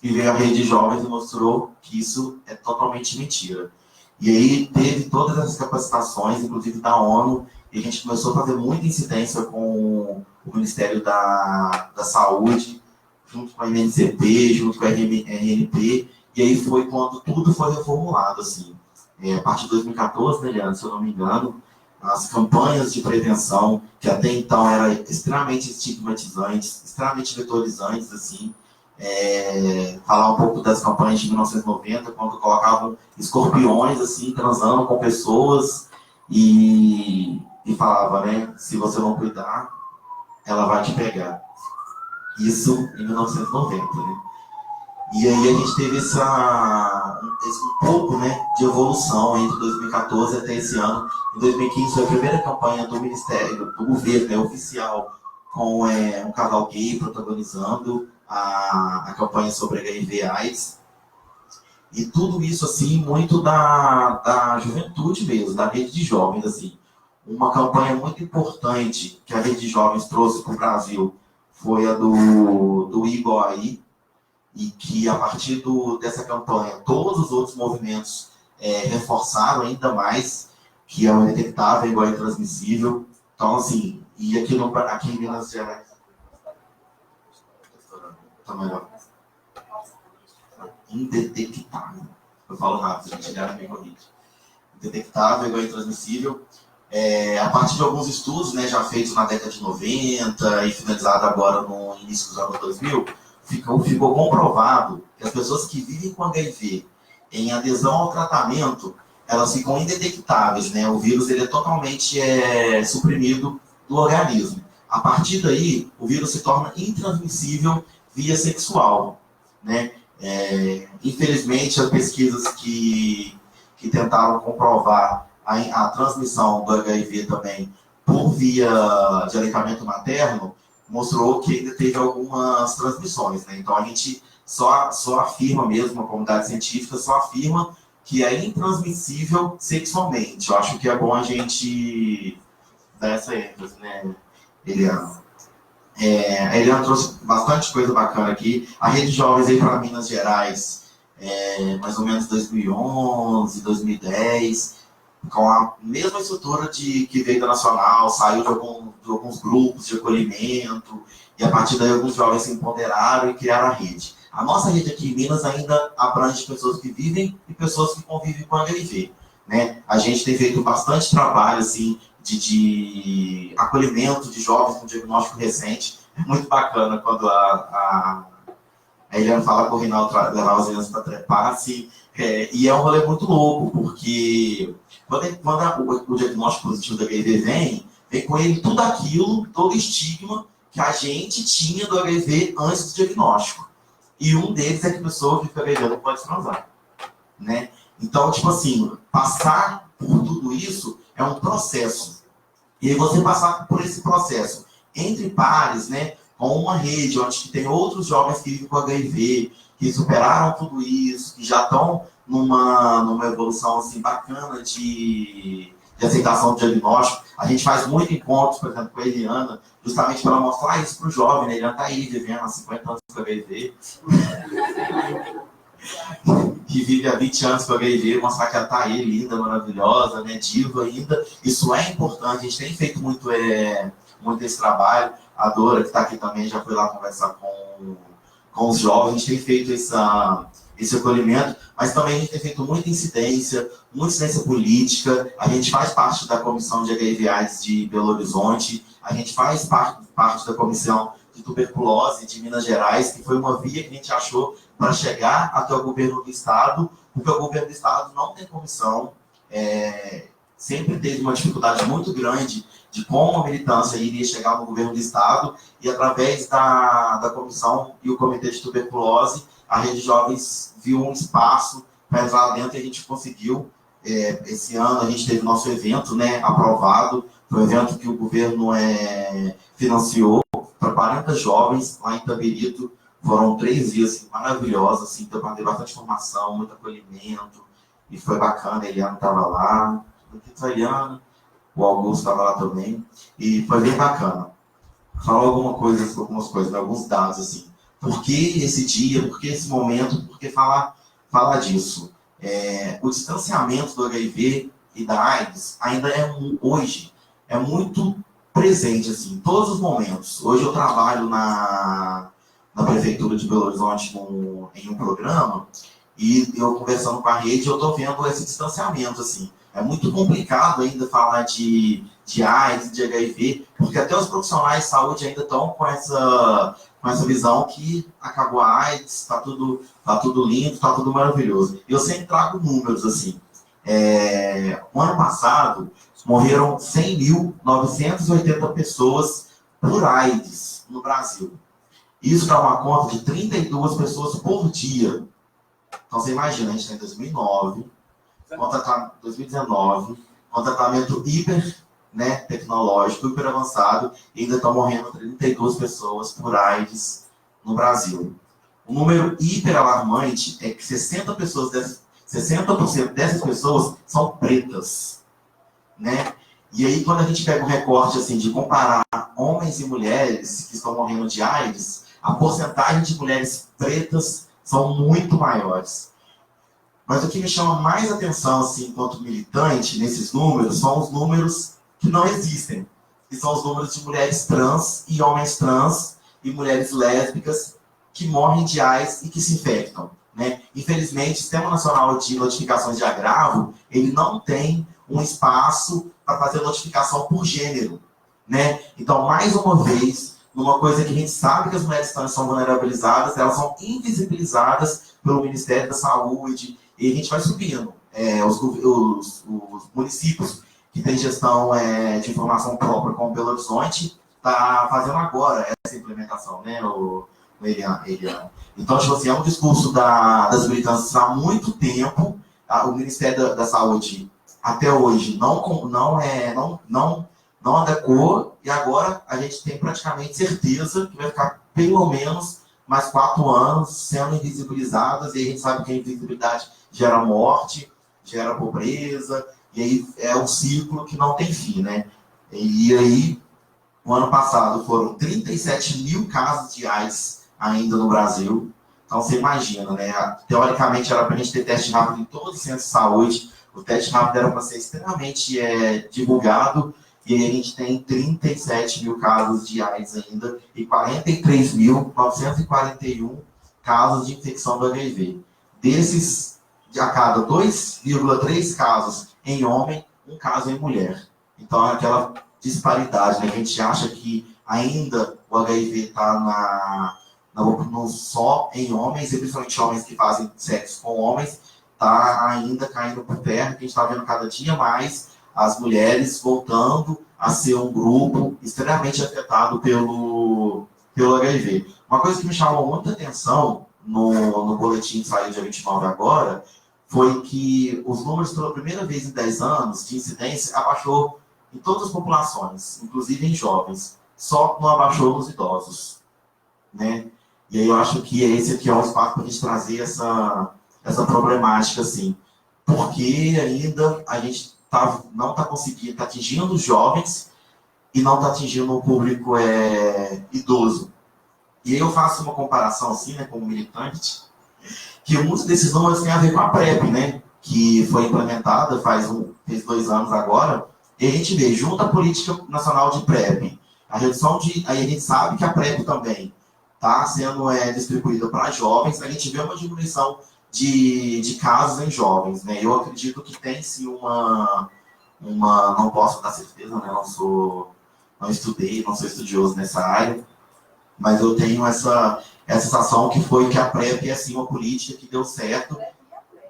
E veio a rede de jovens e mostrou que isso é totalmente mentira. E aí teve todas essas capacitações, inclusive da ONU, e a gente começou a fazer muita incidência com o Ministério da Saúde, junto com a MNCP, junto com a RNP, e aí foi quando tudo foi reformulado, assim. A partir de 2014, né, Leandro, se eu não me engano, as campanhas de prevenção, que até então eram extremamente estigmatizantes, extremamente vetorizantes, assim, falar um pouco das campanhas de 1990, quando colocavam escorpiões, assim, transando com pessoas, e falava, né, se você não cuidar, ela vai te pegar. Isso em 1990, né? E aí a gente teve um pouco, né, de evolução entre 2014 até esse ano. Em 2015 foi a primeira campanha do Ministério, do governo, né, oficial, com um casal gay protagonizando a campanha sobre HIV/AIDS. E tudo isso, assim, muito da juventude mesmo, da rede de jovens, assim. Uma campanha muito importante que a rede de jovens trouxe para o Brasil foi a do IGOAI, e que a partir dessa campanha todos os outros movimentos reforçaram ainda mais que é o indetectável, igual e transmissível. Então, assim, e aqui em Minas Gerais tá melhor. Indetectável. Eu falo rápido, gente, já me corrige. Indetectável, igual e transmissível. A partir de alguns estudos, né, já feitos na década de 90 e finalizado agora no início dos anos 2000, ficou comprovado que as pessoas que vivem com HIV em adesão ao tratamento, elas ficam indetectáveis, né? O vírus ele é totalmente suprimido do organismo. A partir daí, o vírus se torna intransmissível via sexual, né? Infelizmente, as pesquisas que tentaram comprovar a transmissão do HIV também por via de aleitamento materno mostrou que ainda teve algumas transmissões, né? Então a gente só afirma mesmo, a comunidade científica só afirma que é intransmissível sexualmente. Eu acho que é bom a gente dar essa ênfase, né, Eliana? A Eliana trouxe bastante coisa bacana aqui. A Rede Jovens aí para Minas Gerais, mais ou menos 2011, 2010, com a mesma estrutura que veio da Nacional, saiu de alguns grupos de acolhimento, e a partir daí alguns jovens se empoderaram e criaram a rede. A nossa rede aqui em Minas ainda abrange pessoas que vivem e pessoas que convivem com HIV, né? A gente tem feito bastante trabalho assim, de acolhimento de jovens com diagnóstico recente. É muito bacana quando a Eliana fala com o Rinaldo levar as crianças para trepar, assim, e é um rolê muito louco, porque quando o diagnóstico positivo da HIV vem com ele tudo aquilo, todo estigma que a gente tinha do HIV antes do diagnóstico. E um deles é que a pessoa que fica HIV não pode transar, né? Então, tipo assim, passar por tudo isso é um processo. E aí você passar por esse processo entre pares, né, com uma rede onde tem outros jovens que vivem com HIV, que superaram tudo isso, que já estão numa evolução assim, bacana de aceitação do diagnóstico. A gente faz muito encontros, por exemplo, com a Eliana, justamente para mostrar isso para o jovem, né? Ele já está aí vivendo há 50 anos com HIV, que vive há 20 anos com HIV, mostrar que ela está aí, linda, maravilhosa, né? Diva ainda. Isso é importante, a gente tem feito muito esse trabalho. A Dora, que está aqui também, já foi lá conversar com os jovens, a gente tem feito esse acolhimento, mas também a gente tem feito muita incidência política. A gente faz parte da comissão de HIV/AIDS de Belo Horizonte, a gente faz parte da comissão de tuberculose de Minas Gerais, que foi uma via que a gente achou para chegar até o governo do estado, porque o governo do estado não tem comissão, sempre teve uma dificuldade muito grande de como a militância iria chegar no governo do estado, e através da comissão e o comitê de tuberculose, a Rede Jovens viu um espaço para entrar lá dentro e a gente conseguiu. Esse ano a gente teve nosso evento, né, aprovado, foi um evento que o governo financiou para 40 jovens lá em Itabirito. Foram 3 dias assim, maravilhosos, assim, deu para ter bastante informação, muito acolhimento, e foi bacana. A Eliana estava lá, a Eliana, o Augusto estava lá também, e foi bem bacana. Falar algumas coisas, né, alguns dados, assim. Por que esse dia, por que esse momento, por que falar disso? O distanciamento do HIV e da AIDS ainda hoje é muito presente, assim, em todos os momentos. Hoje eu trabalho na Prefeitura de Belo Horizonte em um programa, e eu conversando com a rede, eu estou vendo esse distanciamento, assim. É muito complicado ainda falar de AIDS, de HIV, porque até os profissionais de saúde ainda estão com essa visão que acabou a AIDS, está tudo lindo, está tudo maravilhoso. Eu sempre trago números, assim. O ano passado, morreram 100.980 pessoas por AIDS no Brasil. Isso dá uma conta de 32 pessoas por dia. Então, você imagina, a gente está em 2019, tratamento tecnológico, hiper avançado, e ainda estão morrendo 32 pessoas por AIDS no Brasil. O número hiper alarmante é que 60% dessas pessoas são pretas, né? E aí, quando a gente pega um recorte assim, de comparar homens e mulheres que estão morrendo de AIDS, a porcentagem de mulheres pretas são muito maiores. Mas o que me chama mais atenção, assim, enquanto militante, nesses números, são os números que não existem. Que são os números de mulheres trans e homens trans e mulheres lésbicas que morrem de AIDS e que se infectam, né? Infelizmente, o Sistema Nacional de Notificações de Agravo, ele não tem um espaço para fazer notificação por gênero, né? Então, mais uma vez, numa coisa que a gente sabe que as mulheres trans são vulnerabilizadas, elas são invisibilizadas pelo Ministério da Saúde, e a gente vai subindo. Os municípios que têm gestão de informação própria, como Belo Horizonte, está fazendo agora essa implementação, né, Eliana? Então, tipo assim, é um discurso das militâncias há muito tempo. O Ministério da Saúde, até hoje, não adequou, e agora a gente tem praticamente certeza que vai ficar pelo menos mais 4 anos sendo invisibilizadas, e a gente sabe que a invisibilidade gera morte, gera pobreza, e aí é um ciclo que não tem fim, né? E aí, no ano passado, foram 37 mil casos de AIDS ainda no Brasil. Então, você imagina, né? Teoricamente, era para a gente ter teste rápido em todos os centros de saúde. O teste rápido era para ser extremamente divulgado, e aí a gente tem 37 mil casos de AIDS ainda e 43.941 casos de infecção do HIV. Desses, a cada 2,3 casos em homem, 1 caso em mulher. Então, é aquela disparidade, né? A gente acha que ainda o HIV está só em homens, e principalmente homens que fazem sexo com homens, está ainda caindo por terra, que a gente está vendo cada dia mais as mulheres voltando a ser um grupo extremamente afetado pelo HIV. Uma coisa que me chamou muita atenção no boletim que saiu dia 29 agora, foi que os números, pela primeira vez em 10 anos, de incidência, abaixou em todas as populações, inclusive em jovens. Só não abaixou nos idosos, né? E aí eu acho que esse aqui é um espaço para a gente trazer essa problemática, assim. Porque ainda a gente não está conseguindo, está atingindo os jovens e não está atingindo o público idoso. E aí eu faço uma comparação, assim, né, como militante, que muitos desses números têm a ver com a PrEP, né, que foi implementada fez 2 anos agora, e a gente vê, junto à Política Nacional de PrEP, a redução aí a gente sabe que a PrEP também está sendo distribuída para jovens, a gente vê uma diminuição de casos em jovens, né? Eu acredito que tem sim não posso dar certeza, né? Não estudei, não sou estudioso nessa área, mas eu tenho essa sensação que a PrEP é sim uma política que deu certo.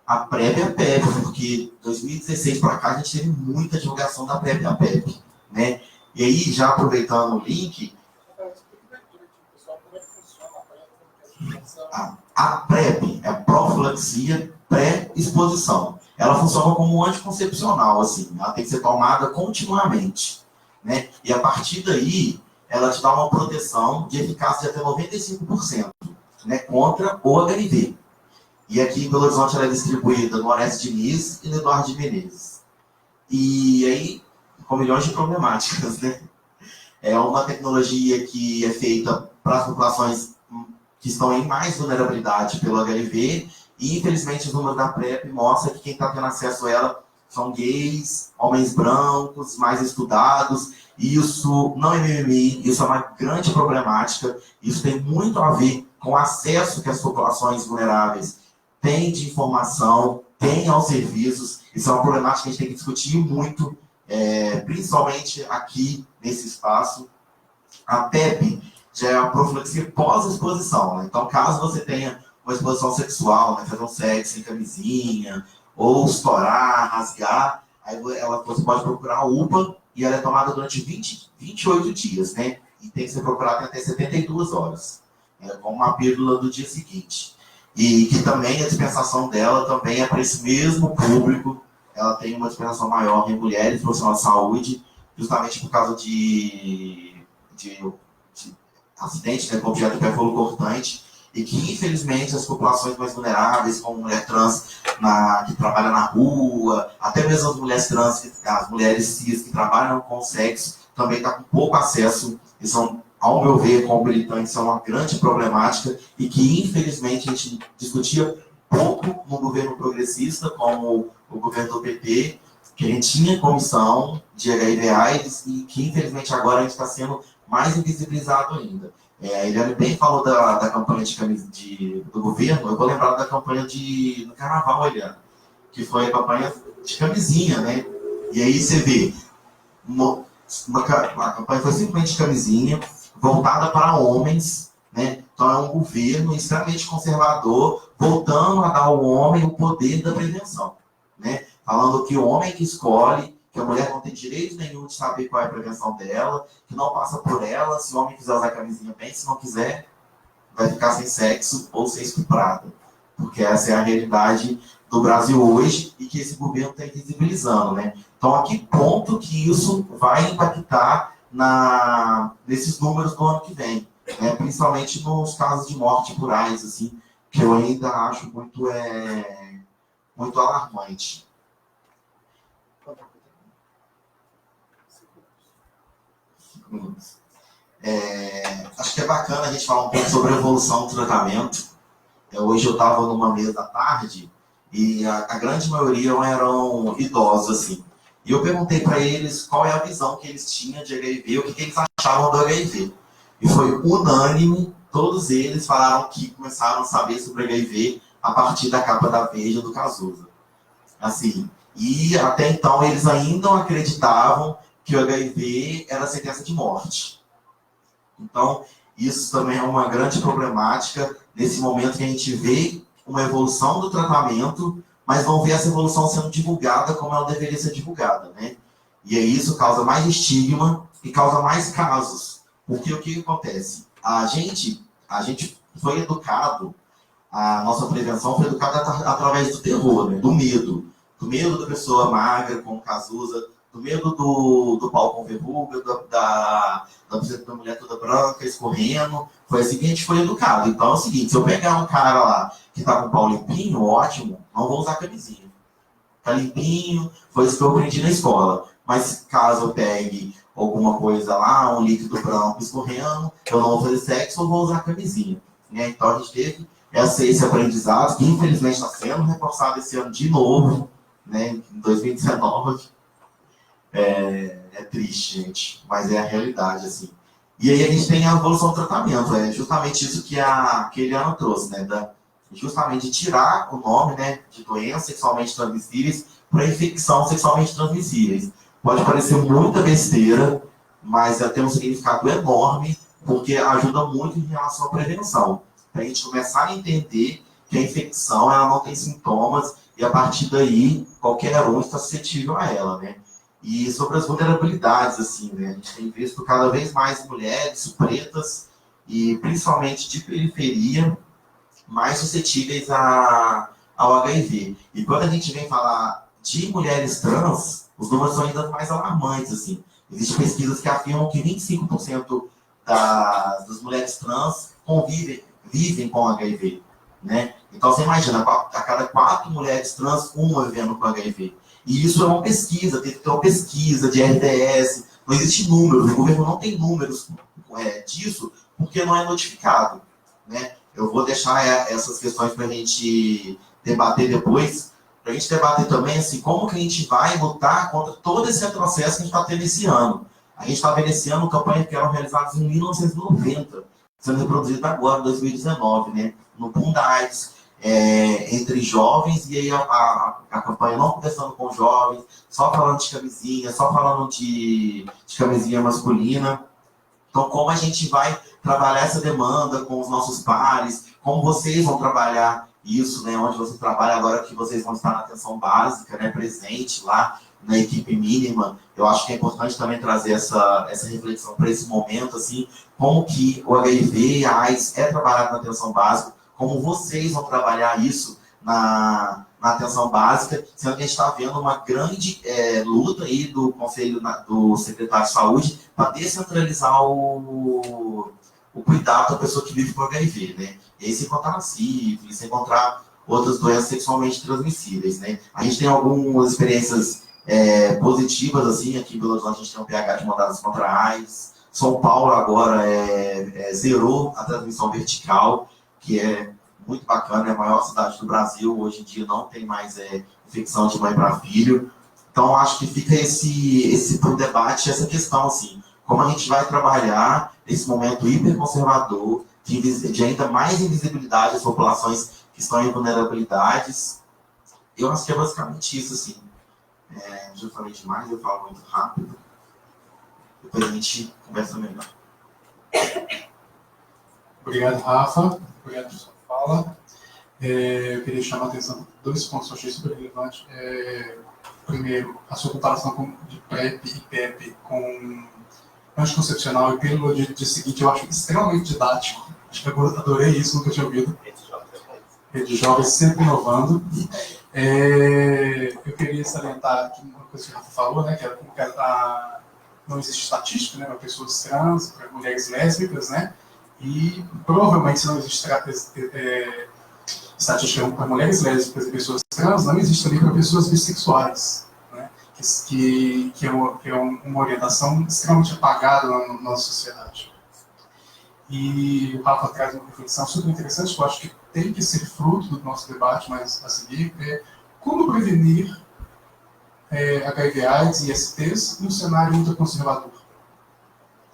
A PrEP é a PrEP, porque 2016 para cá a gente teve muita divulgação da PrEP, né? E aí, já aproveitando o link, a PrEP é a profilaxia pré-exposição. Ela funciona como um anticoncepcional, assim, ela tem que ser tomada continuamente, né? E a partir daí, ela te dá uma proteção de eficácia de até 95%, né, contra o HIV. E aqui em Belo Horizonte ela é distribuída no Orestes Diniz e no Eduardo de Menezes. E aí, com milhões de problemáticas, né? É uma tecnologia que é feita para as populações que estão em mais vulnerabilidade pelo HIV, e infelizmente o número da PrEP mostra que quem está tendo acesso a ela são gays, homens brancos, mais estudados. Isso não é mimimi, isso é uma grande problemática. Isso tem muito a ver com o acesso que as populações vulneráveis têm de informação, têm aos serviços. Isso é uma problemática que a gente tem que discutir muito, principalmente aqui nesse espaço. A PEP já é uma profilaxia pós-exposição, né? Então, caso você tenha uma exposição sexual, né, fazer um sexo sem camisinha, ou estourar, rasgar, aí você pode procurar a UPA, e ela é tomada durante 28 dias, né? E tem que ser procurada até 72 horas, com uma pílula do dia seguinte. E que também a dispensação dela também é para esse mesmo público. Ela tem uma dispensação maior em mulheres profissionais de saúde, justamente por causa de acidente, né, com objeto perfuro cortante, e que, infelizmente, as populações mais vulneráveis, como mulher trans que trabalha na rua, até mesmo as mulheres trans, as mulheres cis que trabalham com sexo, também estão com pouco acesso, e são, ao meu ver, como militantes, são uma grande problemática, e que, infelizmente, a gente discutia pouco no governo progressista, como o governo do PT, que a gente tinha comissão de HIV/AIDS, e que, infelizmente, agora a gente está sendo mais invisibilizado ainda. A Eliane bem falou da campanha do governo. Eu vou lembrar da campanha do Carnaval, Eliane, que foi a campanha de camisinha, né? E aí você vê, a campanha foi simplesmente de camisinha, voltada para homens, né? Então é um governo extremamente conservador, voltando a dar ao homem o poder da prevenção, né? Falando que o homem que escolhe, que a mulher não tem direito nenhum de saber qual é a prevenção dela, que não passa por ela, se o homem quiser usar a camisinha bem, se não quiser, vai ficar sem sexo ou ser estuprada. Porque essa é a realidade do Brasil hoje e que esse governo está invisibilizando, né? Então, a que ponto que isso vai impactar nesses números do ano que vem? Né? Principalmente nos casos de morte por AIDS, assim, que eu ainda acho muito alarmante. Acho que é bacana a gente falar um pouco sobre a evolução do tratamento. Hoje eu estava numa mesa à tarde e a grande maioria eram idosos, assim. E eu perguntei para eles qual é a visão que eles tinham de HIV, o que eles achavam do HIV. E foi unânime, todos eles falaram que começaram a saber sobre HIV a partir da capa da Veja do Cazuza. Assim, e até então eles ainda não acreditavam que o HIV era sentença de morte. Então, isso também é uma grande problemática nesse momento que a gente vê uma evolução do tratamento, mas não vê essa evolução sendo divulgada como ela deveria ser divulgada, né? E aí isso causa mais estigma e causa mais casos. Porque o que acontece? A gente foi educado, a nossa prevenção foi educada através do terror, né? Do medo. Do medo da pessoa magra, como Cazuza, do medo do pau com verruga, da mulher toda branca, escorrendo. Foi assim que a gente foi educado. Então é o seguinte, se eu pegar um cara lá que tá com o pau limpinho, ótimo, não vou usar camisinha. Tá limpinho, foi isso que eu aprendi na escola. Mas caso eu pegue alguma coisa lá, um líquido branco escorrendo, eu não vou fazer sexo, eu vou usar camisinha. Né? Então a gente teve esse aprendizado, que infelizmente está sendo reforçado esse ano de novo, né? Em 2019. É triste, gente, mas é a realidade, assim. E aí a gente tem a evolução do tratamento, é justamente isso que a Eliana trouxe, né? Justamente tirar o nome, né, de doenças sexualmente transmissíveis para infecção sexualmente transmissíveis. Pode parecer muita besteira, mas tem um significado enorme, porque ajuda muito em relação à prevenção. Para a gente começar a entender que a infecção ela não tem sintomas e a partir daí qualquer um está suscetível a ela, né? E sobre as vulnerabilidades, assim, né? A gente tem visto cada vez mais mulheres pretas e principalmente de periferia mais suscetíveis ao HIV. E quando a gente vem falar de mulheres trans, os números são ainda mais alarmantes, assim. Existem pesquisas que afirmam que 25% das mulheres trans vivem com HIV, né? Então, você imagina, a cada 4 mulheres trans, uma vivendo com HIV. E isso é uma pesquisa, tem que ter uma pesquisa de RDS, não existe números, o governo não tem números disso, porque não é notificado, né? Eu vou deixar essas questões para a gente debater depois, para a gente debater também, assim, como que a gente vai lutar contra todo esse retrocesso que a gente está tendo esse ano. A gente está vendo esse ano campanhas que eram realizadas em 1990, sendo reproduzidas agora, em 2019, né? No boom da AIDS, entre jovens, e aí a campanha não conversando com jovens, só falando de camisinha, só falando de camisinha masculina. Então, como a gente vai trabalhar essa demanda com os nossos pares, como vocês vão trabalhar isso, né? Onde você trabalha agora que vocês vão estar na atenção básica, né? Presente lá na equipe mínima. Eu acho que é importante também trazer essa reflexão para esse momento, assim, como que o HIV e a AIDS é trabalhado na atenção básica, como vocês vão trabalhar isso na atenção básica, sendo que a gente está vendo uma grande luta aí do Conselho do Secretário de Saúde para descentralizar o cuidado da pessoa que vive com HIV, né? E aí, sem contar a sífilis, sem encontrar outras doenças sexualmente transmissíveis, né? A gente tem algumas experiências positivas, assim, aqui em Belo Horizonte a gente tem um PH de mandados contra a AIDS. São Paulo agora zerou a transmissão vertical, que é muito bacana, é a maior cidade do Brasil, hoje em dia não tem mais infecção de mãe para filho. Então, acho que fica esse pro debate, essa questão, assim, como a gente vai trabalhar esse momento hiperconservador, de ainda mais invisibilidade das populações que estão em vulnerabilidades. Eu acho que é basicamente isso, assim. Já falei demais, eu falo muito rápido. Depois a gente conversa melhor. Obrigado, Rafa. Obrigado por sua fala. Eu queria chamar a atenção para 2 pontos que eu achei super relevantes. Primeiro, a sua comparação de PrEP e PEP com anticoncepcional e pílula de seguinte, eu acho extremamente didático. Acho que eu adorei isso, nunca tinha ouvido. Rede Jovens sempre inovando. Eu queria salientar aqui uma coisa que o Rafa falou, né, que era não existe estatística, né, para pessoas trans, para mulheres lésbicas, né, e provavelmente se não existe estatística para mulheres lésbicas e pessoas trans, não existe também para pessoas bissexuais, né, que é uma orientação extremamente apagada na nossa sociedade. E o Rafa traz uma reflexão super interessante, que eu acho que tem que ser fruto do nosso debate mais a seguir, como prevenir HIV/AIDS e ISTs no cenário ultraconservador.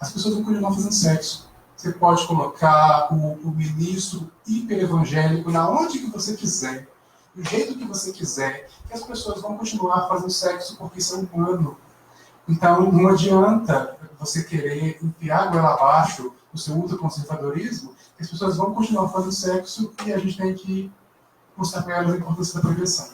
As pessoas vão continuar fazendo sexo. Você pode colocar o ministro hiperevangélico na onde que você quiser, do jeito que você quiser, que as pessoas vão continuar fazendo sexo porque isso é humano. Então, não adianta você querer enfiar a goela abaixo o seu ultraconservadorismo, que as pessoas vão continuar fazendo sexo e a gente tem que mostrar para elas a importância da prevenção.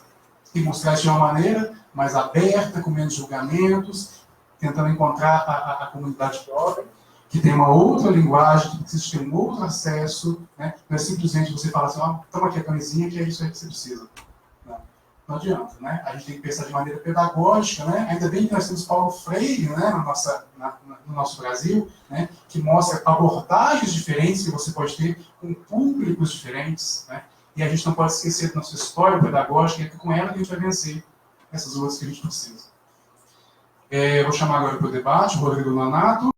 E mostrar de uma maneira mais aberta, com menos julgamentos, tentando encontrar a comunidade jovem, que tem uma outra linguagem, que precisa ter um outro acesso, né? Não é simplesmente você falar assim, toma aqui a camisinha, que é isso aí que você precisa. Não adianta, né? A gente tem que pensar de maneira pedagógica, né? Ainda bem que nós temos Paulo Freire, né, no nosso Brasil, né, que mostra abordagens diferentes que você pode ter com públicos diferentes, né? E a gente não pode esquecer da nossa história pedagógica, é com ela que a gente vai vencer essas lutas que a gente precisa. Vou chamar agora para o debate o Rodrigo Nonato.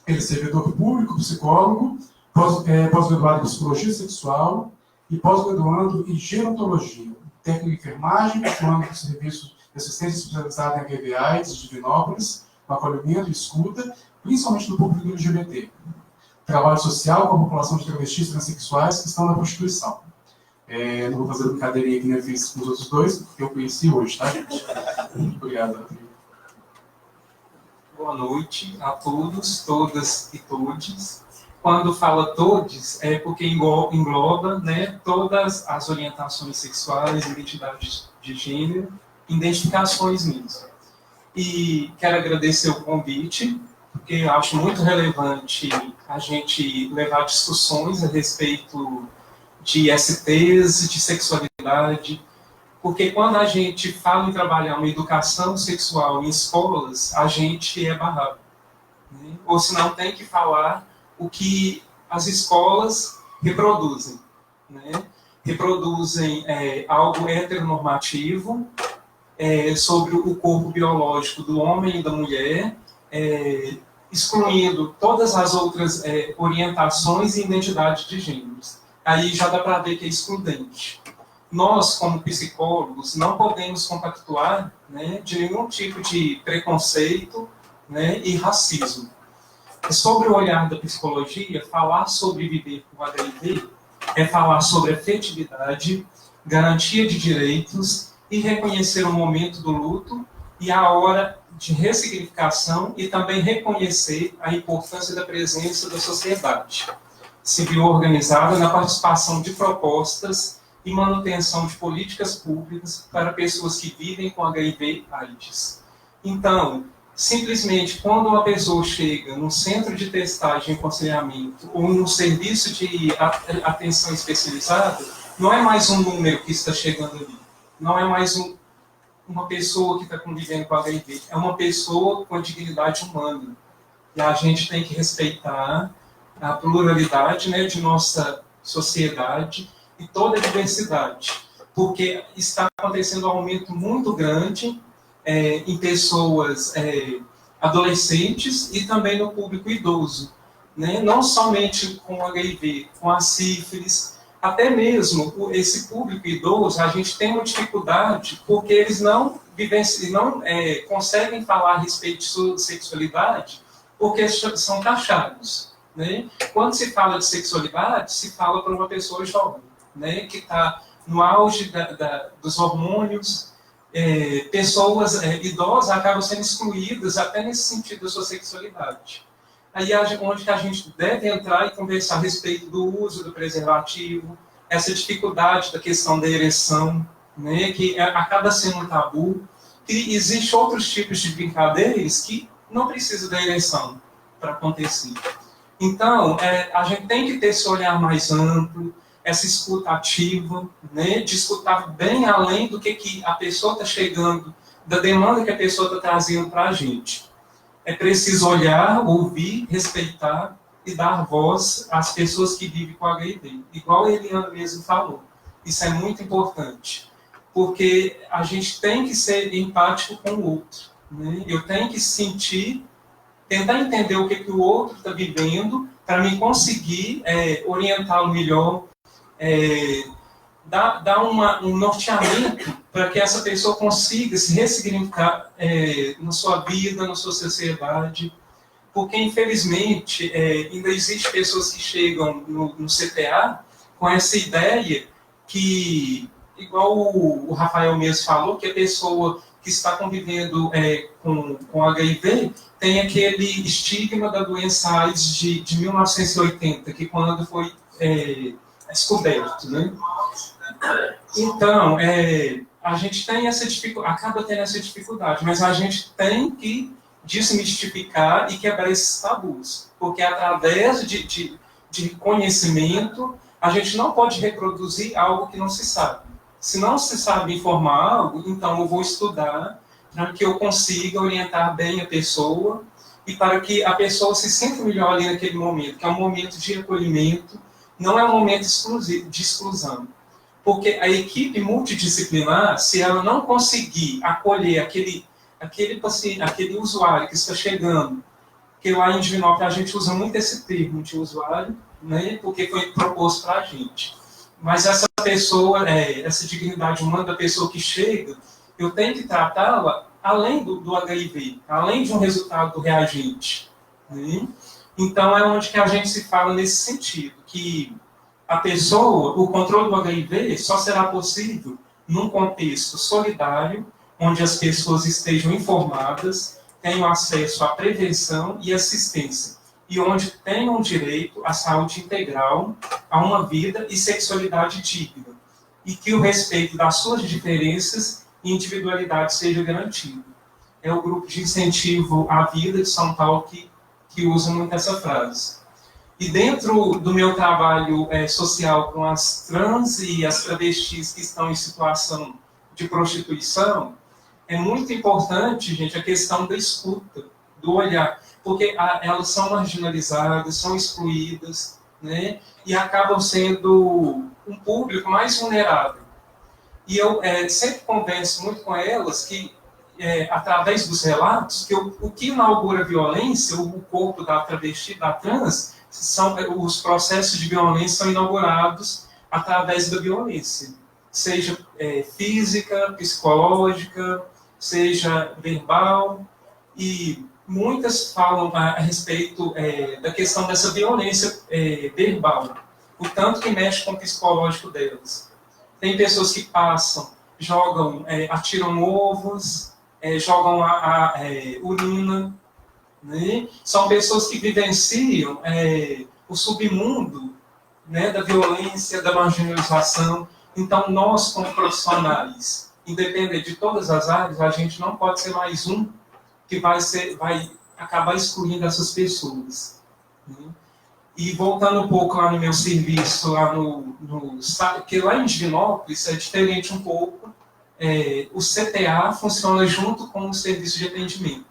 Ele é servidor público, psicólogo, pós-graduado em psicologia sexual e pós-graduando em gerontologia, técnico de enfermagem, atuando no serviço de assistência especializada em HIV/AIDS de Divinópolis, com acolhimento e escuta, principalmente do público LGBT. Trabalho social com a população de travestis transexuais que estão na prostituição. Não vou fazer brincadeirinha que nem eu fiz com os outros 2, porque eu conheci hoje, tá, gente? Obrigado, Rodrigo. Boa noite a todos, todas e todes. Quando fala todes, é porque engloba, né, todas as orientações sexuais, identidades de gênero, identificações mesmo. E quero agradecer o convite, porque eu acho muito relevante a gente levar discussões a respeito de STs, de sexualidade, porque quando a gente fala em trabalhar uma educação sexual em escolas, a gente é barrado, né? Ou se não tem que falar o que as escolas reproduzem, né? Reproduzem algo heteronormativo sobre o corpo biológico do homem e da mulher, excluindo todas as outras orientações e identidades de gêneros. Aí já dá para ver que é excludente. Nós, como psicólogos, não podemos compactuar, né, de nenhum tipo de preconceito, né, e racismo. Sobre o olhar da psicologia, falar sobre viver com HIV é falar sobre afetividade, garantia de direitos e reconhecer o momento do luto e a hora de ressignificação e também reconhecer a importância da presença da sociedade civil organizada na participação de propostas e manutenção de políticas públicas para pessoas que vivem com HIV/AIDS. Então, simplesmente, quando uma pessoa chega num centro de testagem e aconselhamento ou num serviço de atenção especializada, não é mais um número que está chegando ali. Não é mais uma pessoa que está convivendo com HIV. É uma pessoa com a dignidade humana. E a gente tem que respeitar a pluralidade, né, de nossa sociedade e toda a diversidade. Porque está acontecendo um aumento muito grande em pessoas adolescentes e também no público idoso, né? Não somente com HIV, com a sífilis, até mesmo esse público idoso, a gente tem uma dificuldade porque eles não conseguem falar a respeito de sua sexualidade porque são taxados, né? Quando se fala de sexualidade, se fala para uma pessoa jovem, né, que está no auge dos hormônios. Pessoas idosas acabam sendo excluídas até nesse sentido da sua sexualidade. Aí onde que a gente deve entrar e conversar a respeito do uso do preservativo, essa dificuldade da questão da ereção, né, que acaba sendo um tabu, que existem outros tipos de brincadeiras que não precisam da ereção para acontecer. Então, a gente tem que ter esse olhar mais amplo, essa escuta ativa, né, de escutar bem além do que a pessoa está chegando, da demanda que a pessoa está trazendo para a gente. É preciso olhar, ouvir, respeitar e dar voz às pessoas que vivem com HIV. Igual a Eliana mesmo falou. Isso é muito importante. Porque a gente tem que ser empático com o outro, né? Eu tenho que sentir, tentar entender o que o outro está vivendo para me conseguir orientá-lo melhor, dar um norteamento para que essa pessoa consiga se ressignificar na sua vida, na sua sociedade, porque infelizmente ainda existem pessoas que chegam no CTA com essa ideia que, igual o Rafael mesmo falou, que a pessoa que está convivendo com HIV tem aquele estigma da doença AIDS de 1980, que quando foi descoberto, né? Então, a gente tem essa dificuldade, acaba tendo essa dificuldade, mas a gente tem que desmistificar e quebrar esses tabus, porque através de conhecimento, a gente não pode reproduzir algo que não se sabe. Se não se sabe informar algo, então eu vou estudar para que eu consiga orientar bem a pessoa e para que a pessoa se sinta melhor ali naquele momento, que é um momento de acolhimento, não é um momento de exclusão. Porque a equipe multidisciplinar, se ela não conseguir acolher aquele usuário que está chegando, que lá em Divinópolis a gente usa muito esse termo de usuário, né, porque foi proposto para a gente. Mas essa pessoa, essa dignidade humana da pessoa que chega, eu tenho que tratá-la além do HIV, além de um resultado do reagente, né? Então é onde que a gente se fala nesse sentido, que a pessoa, o controle do HIV só será possível num contexto solidário, onde as pessoas estejam informadas, tenham acesso à prevenção e assistência, e onde tenham direito à saúde integral, a uma vida e sexualidade digna, e que o respeito das suas diferenças e individualidade seja garantido. É o grupo de incentivo à vida de São Paulo que usa muito essa frase. E dentro do meu trabalho social com as trans e as travestis que estão em situação de prostituição, é muito importante, gente, a questão da escuta do olhar, porque elas são marginalizadas, são excluídas, né? E acabam sendo um público mais vulnerável. E eu sempre converso muito com elas que, através dos relatos, que o que inaugura a violência, o corpo da travesti, da trans, os processos de violência são inaugurados através da violência, seja física, psicológica, seja verbal, e muitas falam a respeito da questão dessa violência verbal, o tanto que mexe com o psicológico delas. Tem pessoas que passam, jogam, atiram ovos, jogam urina, né? São pessoas que vivenciam o submundo, né, da violência, da marginalização. Então, nós, como profissionais, independente de todas as áreas, a gente não pode ser mais um que vai acabar excluindo essas pessoas, né? E voltando um pouco lá no meu serviço, lá que lá em Divinópolis é diferente um pouco, o CTA funciona junto com o serviço de atendimento.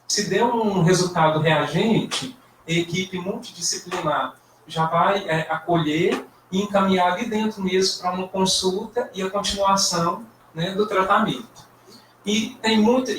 Se der um resultado reagente, a equipe multidisciplinar já vai acolher e encaminhar ali dentro mesmo para uma consulta e a continuação, né, do tratamento. E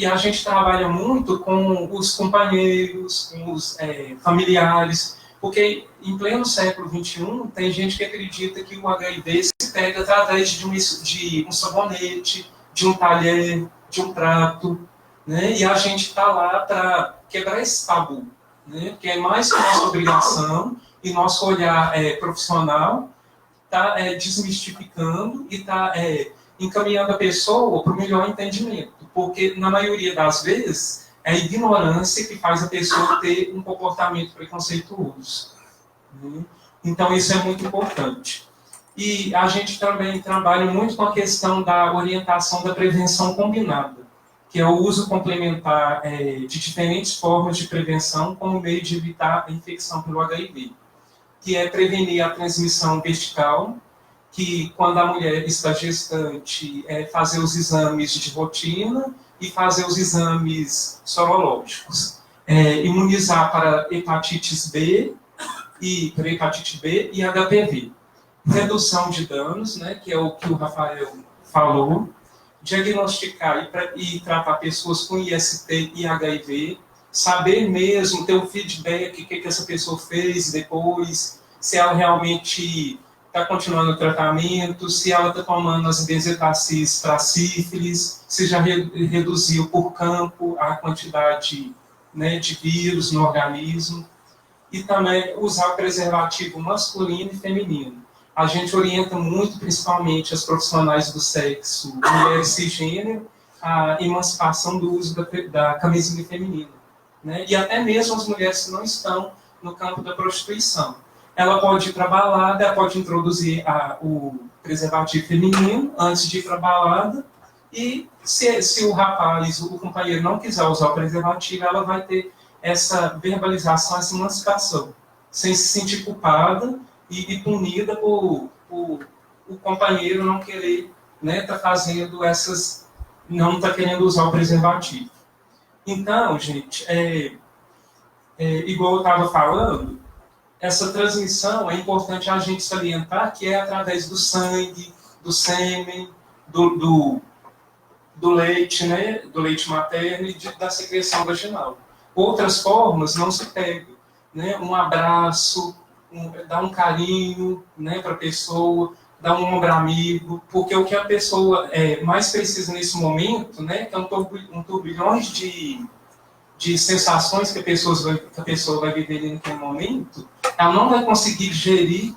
a gente trabalha muito com os companheiros, com os familiares, porque em pleno século XXI tem gente que acredita que o HIV se pega através de um sabonete, de um talher, de um prato, né? E a gente está lá para quebrar esse tabu, né? Porque é mais que nossa obrigação e nosso olhar profissional está desmistificando e está encaminhando a pessoa para o melhor entendimento, porque na maioria das vezes é a ignorância que faz a pessoa ter um comportamento preconceituoso, né? Então isso é muito importante. E a gente também trabalha muito com a questão da orientação da prevenção combinada, que é o uso complementar de diferentes formas de prevenção como meio de evitar a infecção pelo HIV, que é prevenir a transmissão vertical, que quando a mulher está gestante, fazer os exames de rotina e fazer os exames sorológicos. Imunizar para hepatite B e HPV. Redução de danos, né, que é o que o Rafael falou. Diagnosticar e tratar pessoas com IST e HIV. Saber mesmo, ter um feedback, o que essa pessoa fez depois, se ela realmente está continuando o tratamento, se ela está tomando as benzetacins para sífilis, se já reduziu por campo a quantidade, né, de vírus no organismo. E também usar preservativo masculino e feminino. A gente orienta muito, principalmente, as profissionais do sexo, mulheres cisgênero, a emancipação do uso da camisinha feminina, né? E até mesmo as mulheres que não estão no campo da prostituição. Ela pode ir para a balada, ela pode introduzir o preservativo feminino antes de ir para a balada, e se o rapaz, o companheiro, não quiser usar o preservativo, ela vai ter essa verbalização, essa emancipação, sem se sentir culpada e punida por o companheiro não querer, né, tá fazendo não está querendo usar o preservativo. Então, gente, igual eu estava falando, essa transmissão é importante a gente salientar que é através do sangue, do sêmen, do leite, né, do leite materno e da secreção vaginal. Outras formas não se pegam, né? Um abraço, dar um carinho, né, para a pessoa, dar um ombro amigo, porque o que a pessoa mais precisa nesse momento, né, que é um turbilhão de sensações que a pessoa vai viver naquele momento, ela não vai conseguir gerir,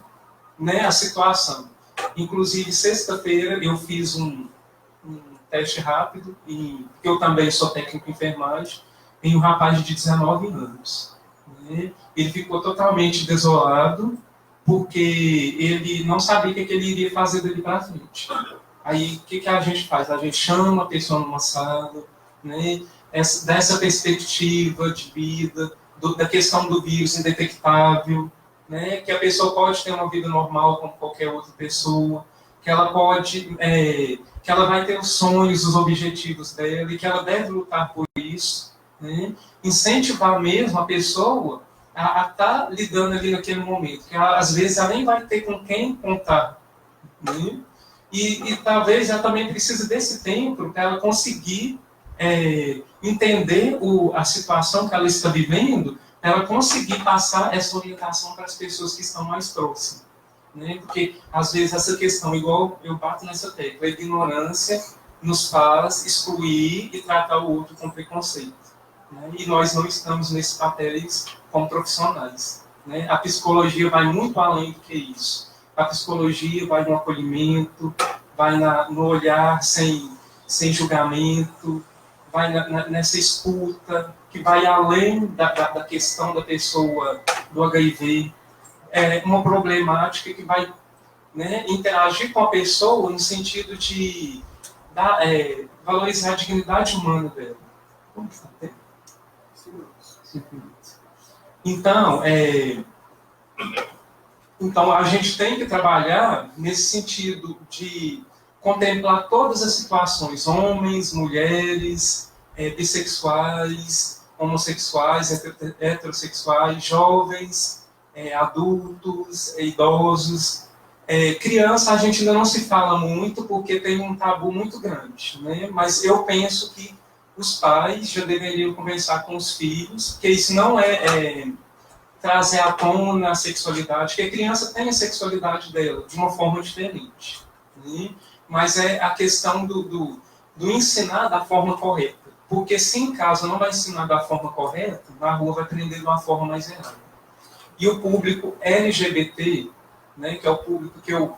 né, a situação. Inclusive, sexta-feira eu fiz um teste rápido, eu também sou técnico em enfermagem, em um rapaz de 19 anos. Né? Ele ficou totalmente desolado, porque ele não sabia o que ele iria fazer dali para frente. Aí, o que a gente faz? A gente chama a pessoa numa sala, né? Dessa perspectiva de vida, da questão do vírus indetectável, né? Que a pessoa pode ter uma vida normal como qualquer outra pessoa, que ela pode, que ela vai ter os sonhos, os objetivos dela, e que ela deve lutar por isso, né? Incentivar mesmo a pessoa a estar lidando ali naquele momento, que ela, às vezes ela nem vai ter com quem contar, né? E talvez ela também precise desse tempo para ela conseguir entender a situação que ela está vivendo, ela conseguir passar essa orientação para as pessoas que estão mais próximas, né? Porque às vezes essa questão, igual eu bato nessa tecla, a ignorância nos faz excluir e tratar o outro com preconceito, né? E nós não estamos nesses papéis como profissionais, né? A psicologia vai muito além do que isso. A psicologia vai no acolhimento, vai no olhar sem julgamento, vai nessa escuta, que vai além da questão da pessoa do HIV. É uma problemática que vai, né, interagir com a pessoa no sentido de valorizar a dignidade humana dela. Como está o tempo? 5 minutos. Então, a gente tem que trabalhar nesse sentido de contemplar todas as situações, homens, mulheres, bissexuais, homossexuais, heterossexuais, jovens, adultos, idosos. Criança a gente ainda não se fala muito porque tem um tabu muito grande, né? Mas eu penso que os pais já deveriam conversar com os filhos, que isso não trazer à tona a sexualidade, que a criança tem a sexualidade dela de uma forma diferente, né? Mas é a questão do ensinar da forma correta. Porque se em casa não vai ensinar da forma correta, na rua vai aprender de uma forma mais errada. E o público LGBT, né, que é o público que eu,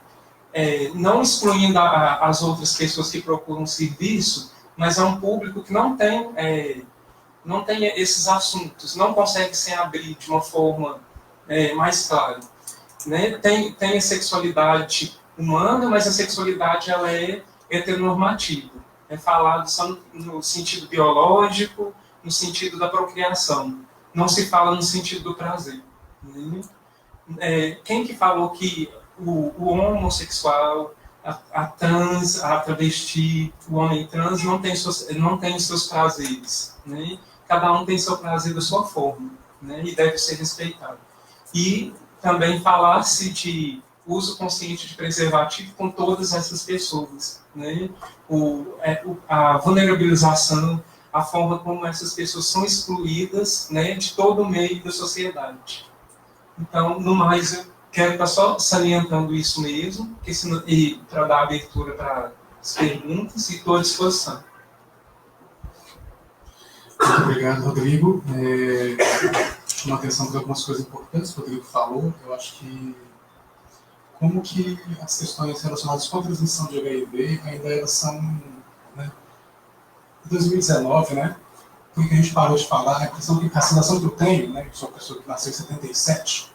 não excluindo as outras pessoas que procuram serviço, mas é um público que não tem esses assuntos, não consegue se abrir de uma forma mais clara, né? Tem a sexualidade humana, mas a sexualidade ela é heteronormativa. É falado só no sentido biológico, no sentido da procriação. Não se fala no sentido do prazer, né? Quem que falou que o homossexual, a trans, a travesti, o homem trans não tem seus prazeres, né? Cada um tem seu prazer da sua forma, né? E deve ser respeitado. E também falar-se de uso consciente de preservativo com todas essas pessoas, né? A vulnerabilização, a forma como essas pessoas são excluídas, né, de todo o meio da sociedade. Então, no mais, eu quero estar só salientando isso mesmo, e para dar abertura para as perguntas, e estou à disposição. Muito obrigado, Rodrigo. Chamo a atenção para algumas coisas importantes que o Rodrigo falou. Eu acho que como que as questões relacionadas com a transmissão de HIV ainda elas são, né, em 2019, né, foi que a gente parou de falar, a sensação que eu tenho, né, que sou uma pessoa que nasceu em 77,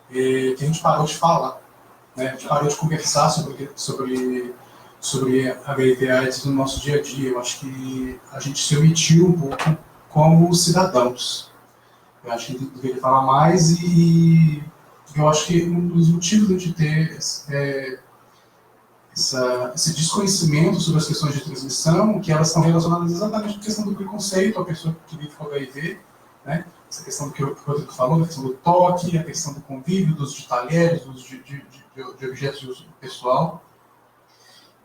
que a gente parou de falar, né, a gente parou de conversar sobre HIV/AIDS no nosso dia a dia. Eu acho que a gente se omitiu um pouco como cidadãos. Eu acho que a gente deveria falar mais e eu acho que um dos motivos de ter esse desconhecimento sobre as questões de transmissão, que elas estão relacionadas exatamente com a questão do preconceito à pessoa que vive com HIV, né? Essa questão que o Rodrigo falou, a questão do toque, a questão do convívio, do uso de talheres, do uso de objetos de uso pessoal.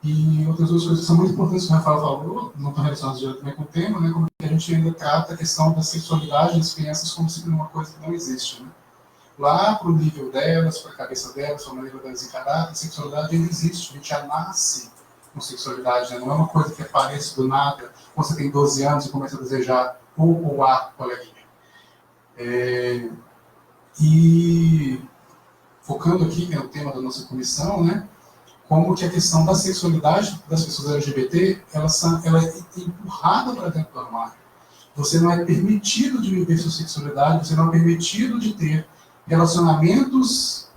E outras duas coisas que são muito importantes que o Rafael falou, não estão relacionadas diretamente com o tema, né? Como que a gente ainda trata a questão da sexualidade das crianças como se fosse uma coisa que não existe, né? Lá para o nível delas, para a cabeça delas, para a maneira delas encarar, a sexualidade ainda existe, a gente já nasce com sexualidade, né? Não é uma coisa que aparece do nada, quando você tem 12 anos e começa a desejar ou a coleguinha. E focando aqui, que é o tema da nossa comissão, né? Como que a questão da sexualidade das pessoas LGBT, ela é empurrada para dentro do armário. Você não é permitido de viver sua sexualidade, você não é permitido de ter relacionamentos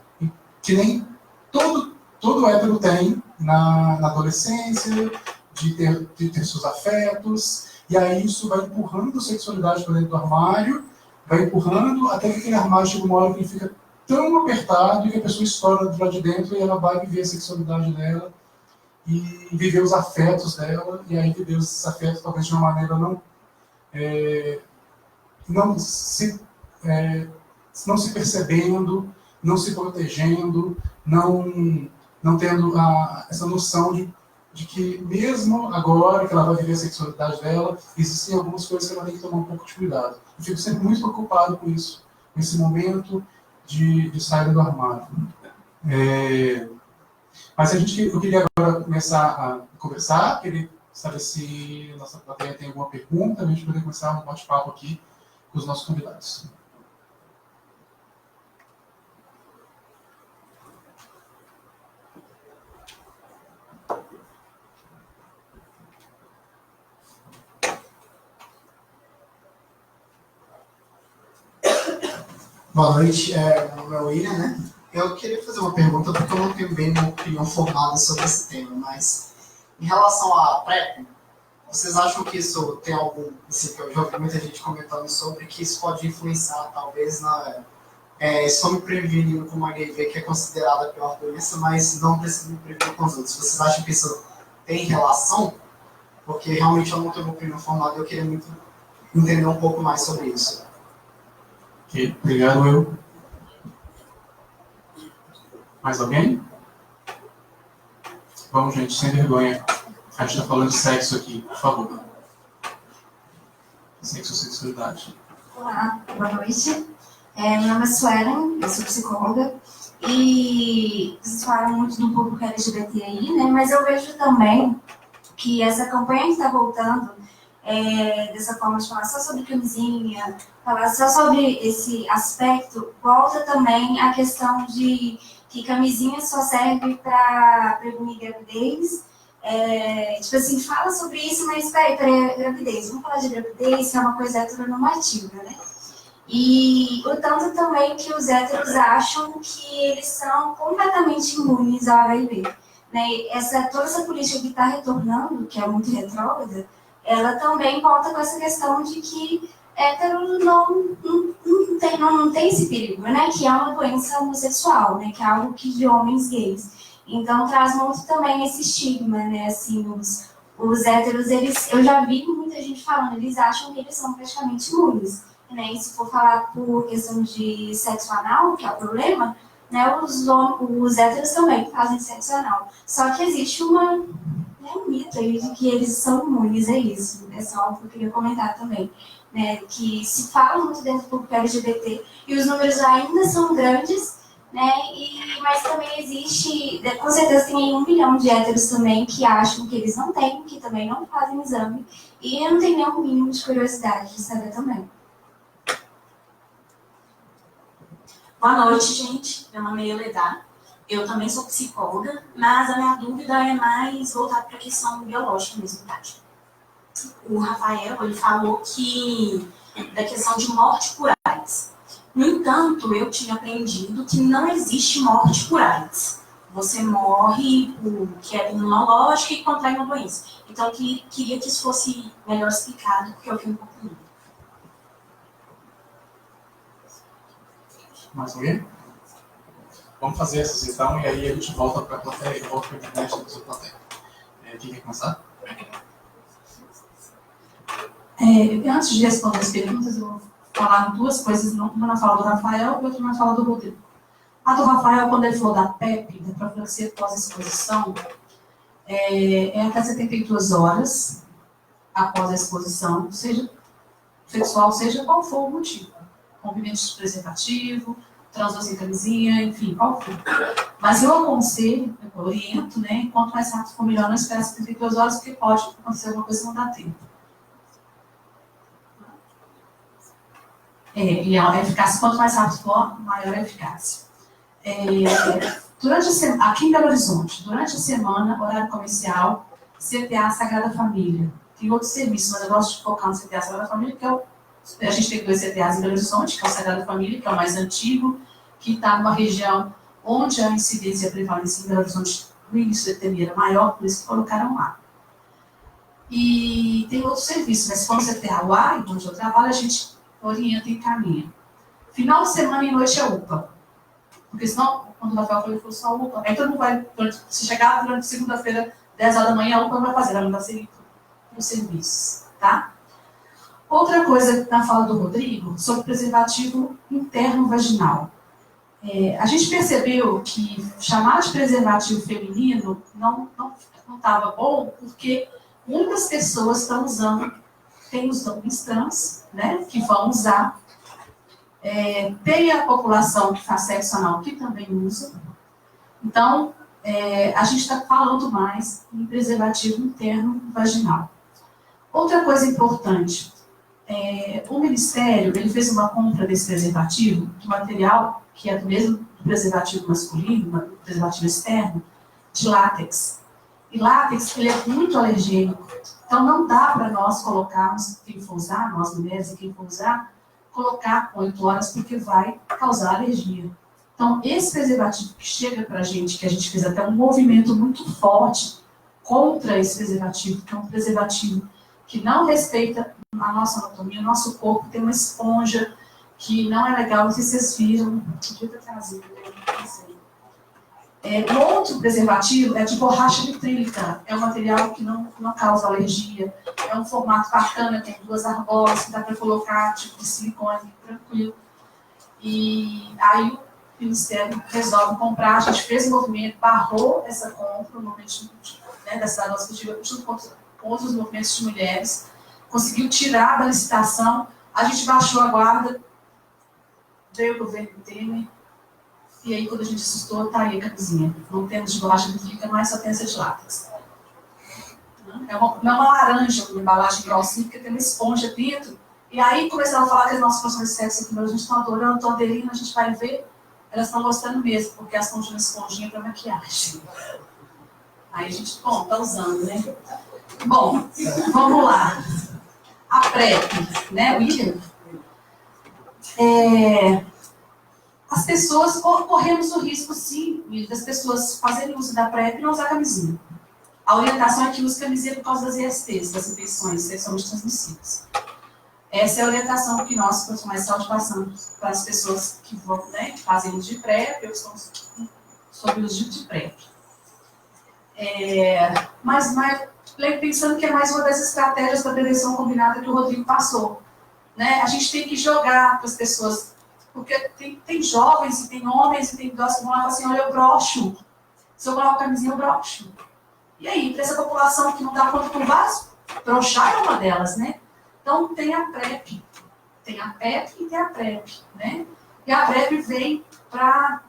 que nem todo hétero tem na adolescência, de ter seus afetos, e aí isso vai empurrando a sexualidade para dentro do armário, vai empurrando até que aquele armário chega uma hora que ele fica tão apertado que a pessoa estoura de lá de dentro e ela vai viver a sexualidade dela e viver os afetos dela, e aí viver esses afetos talvez de uma maneira não se percebendo, não se protegendo, não tendo essa noção de que mesmo agora que ela vai viver a sexualidade dela, existem algumas coisas que ela tem que tomar um pouco de cuidado. Eu fico sempre muito preocupado com isso, nesse momento de saída do armário. Mas eu queria agora começar a conversar, queria saber se a nossa plateia tem alguma pergunta, a gente poder começar um bate-papo aqui com os nossos convidados. Boa noite, meu nome é William, né? Eu queria fazer uma pergunta, porque eu não tenho bem uma opinião formada sobre esse tema, mas em relação à PrEP, vocês acham que isso tem algum, assim, que eu já ouvi muita gente comentando sobre, que isso pode influenciar, talvez, só me prevenindo com uma HIV, que é considerada a pior doença, mas não precisa me prevenir com os outros. Vocês acham que isso tem relação? Porque realmente eu não tenho uma opinião formada e eu queria muito entender um pouco mais sobre isso. Ok, obrigado, Will. Mais alguém? Vamos, gente, sem vergonha. A gente está falando de sexo aqui, por favor. Sexo, sexualidade. Olá, boa noite. Meu nome é Suelen, eu sou psicóloga. E vocês falaram muito do público LGBTI, né? Mas eu vejo também que essa campanha que está voltando, dessa forma de falar só sobre camisinha, falar só sobre esse aspecto, volta também a questão de que camisinha só serve para prevenir gravidez. Tipo assim, fala sobre isso, mas peraí, gravidez. Vamos falar de gravidez, que é uma coisa heteronormativa, né? E o tanto também que os héteros acham que eles são completamente imunes ao HIV. Né? Toda essa política que está retornando, que é muito retrógrada, ela também volta com essa questão de que hétero não tem esse perigo, né? Que é uma doença homossexual, né? Que é algo que de homens gays. Então traz muito também esse estigma, né? Assim, os héteros, eu já vi muita gente falando, eles acham que eles são praticamente imunes. Né? E se for falar por questão de sexo anal, que é o problema, né? Os héteros também fazem sexo anal. Só que existe um mito aí de que eles são imunes, é isso. É só o que eu queria comentar também. Né? Que se fala muito dentro do público LGBT e os números ainda são grandes, né? Mas também existe, com certeza tem 1 milhão de héteros também que acham que eles não têm, que também não fazem exame e não tem nenhum mínimo de curiosidade de saber também. Boa noite, gente. Meu nome é Eledá. Eu também sou psicóloga, mas a minha dúvida é mais voltada para a questão biológica mesmo, Tati. O Rafael, ele falou da questão de morte por AIDS. No entanto, eu tinha aprendido que não existe morte por AIDS. Você morre por queda imunológica e contrai uma doença. Então, eu queria que isso fosse melhor explicado, porque eu fiquei um pouco com medo. Mais alguém? Vamos fazer essas então, e aí a gente volta para a plateia, e volta para a internet depois da plateia. Quem quer começar? Antes de responder as perguntas, eu vou falar 2 coisas, uma na fala do Rafael e outra na fala do Rodrigo. A do Rafael, quando ele falou da PEP, da profilaxia pós-exposição, é até 72 horas após a exposição, seja sexual, seja qual for o motivo. Rompimento de preservativo, transou sem camisinha, enfim, qual for. Mas eu aconselho, eu oriento, né, quanto mais rápido for melhor, não esperar 72 horas, porque pode acontecer alguma coisa que não dá tempo. E a eficácia, quanto mais rápido for, maior a eficácia. Aqui em Belo Horizonte, durante a semana, horário comercial, CTA Sagrada Família. Tem outros serviços, mas eu gosto de focar no CTA Sagrada Família, que a gente tem 2 CTAs em Belo Horizonte, que é o Sagrada Família, que é o mais antigo, que está numa região onde a incidência e a prevalência em Belo Horizonte no início da epidemia era maior, por isso que colocaram lá. E tem outros serviços, mas se for no CTA UAI, onde eu trabalho, a gente orienta e encaminha. Final de semana e noite é UPA. Porque senão, quando o Rafael falou, ele falou só UPA. Aí todo mundo vai, se chegar durante segunda-feira, 10 horas da manhã, a UPA não vai fazer, ela não vai ser no serviço, tá? Outra coisa na fala do Rodrigo, sobre preservativo interno vaginal. A gente percebeu que chamar de preservativo feminino não estava bom, porque muitas pessoas estão usando, tem os homens trans, né, que vão usar, tem a população que faz sexo anal que também usa. Então, a gente está falando mais em preservativo interno vaginal. Outra coisa importante, o Ministério ele fez uma compra desse preservativo, de material que é do mesmo preservativo masculino, do preservativo externo, de látex. E látex ele é muito alergênico, então não dá para nós colocarmos, quem for usar, nós mulheres e quem for usar, colocar 8 horas porque vai causar alergia. Então, esse preservativo que chega para a gente, que a gente fez até um movimento muito forte contra esse preservativo, que é um preservativo que não respeita a nossa anatomia, o nosso corpo tem uma esponja que não é legal, não sei se vocês viram, podia ter trazido, não sei. O outro preservativo é de borracha nitrílica, é um material que não causa alergia, é um formato bacana, tem 2 argolas, que dá para colocar tipo de silicone, tranquilo. E aí o Ministério resolve comprar, a gente fez um movimento, barrou essa compra, o movimento dessa nossa cultura, junto com outros movimentos de mulheres, conseguiu tirar da licitação, a gente baixou a guarda, veio o governo Temer, e aí quando a gente assustou, tá aí a camisinha. Não temos de borracha nitrílica, mas só tem essa de látex. Não é uma laranja, uma embalagem grossinha, porque tem uma esponja dentro. E aí começaram a falar que as nossas profissões de sexo aqui, a gente está adorando, estão aderindo, a gente vai ver, elas estão gostando mesmo, porque elas estão usando esponjinha para maquiagem. Aí a gente, bom, tá usando, né? Bom, vamos lá. A PrEP, né, William? As pessoas, corremos o risco, sim, das pessoas fazerem uso da PrEP e não usar camisinha. A orientação é que use camisinha por causa das ISTs, das infecções sexualmente transmissíveis. Essa é a orientação que nós, profissionais de saúde, passamos para as pessoas que vão, né, que fazem uso de PrEP, ou estão sob o uso de PrEP. Mas pensando que é mais uma das estratégias da prevenção combinada que o Rodrigo passou. Né? A gente tem que jogar para as pessoas, porque tem jovens, e tem homens, e tem idosos que vão lá e falam assim, olha, eu broxo. Se eu coloco a camisinha, eu broxo. E aí, para essa população que não dá conta com vários, broxar é uma delas, né? Então, tem a PrEP. Tem a PEP e tem a PrEP, né? E a PrEP vem para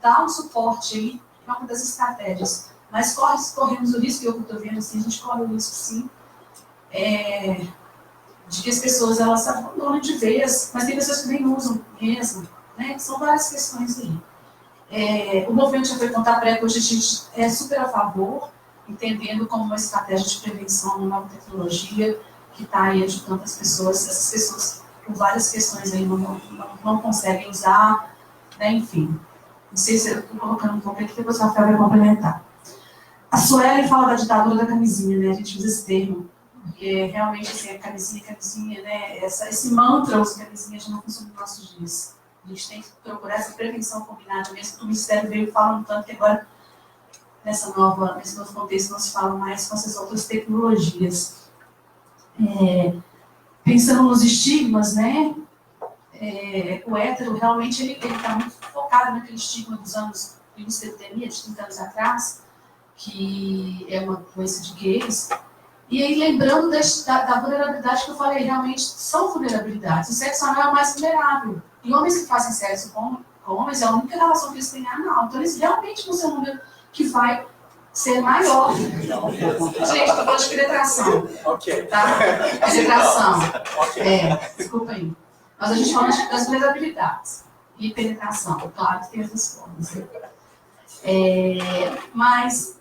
dar um suporte aí, é uma das estratégias. Mas corremos o risco, eu que estou vendo assim, a gente corre o risco, sim, de que as pessoas elas se abandonam de vez, mas tem pessoas que nem usam mesmo, né? São várias questões aí. O movimento já foi contar PrEP, hoje a gente é super a favor, entendendo como uma estratégia de prevenção, uma nova tecnologia que está aí ajudando as pessoas, essas pessoas com várias questões aí não conseguem usar, né? Enfim. Não sei se eu estou colocando um pouco aqui, depois a Rafael vai complementar. A Sueli fala da ditadura da camisinha, né? A gente usa esse termo, porque realmente assim, a camisinha, né? Esse mantra, os camisinhas já não funcionam nos nossos dias. A gente tem que procurar essa prevenção combinada mesmo, que o Ministério veio falando tanto que agora, nesse novo contexto, nós falamos mais com essas outras tecnologias. Pensando nos estigmas, né? O hétero realmente ele está muito focado naquele estigma dos anos de leucemia, de 30 anos atrás, que é uma doença de gays. E aí, lembrando da vulnerabilidade que eu falei, realmente são vulnerabilidades. O sexo anal é o mais vulnerável. E homens que fazem sexo com homens é a única relação que eles têm anal. Então, eles realmente vão ser um número que vai ser maior. Gente, estou falando de penetração. Ok. Tá? Penetração. Desculpa aí. Mas a gente fala das vulnerabilidades. E penetração. Claro que tem outras formas. Mas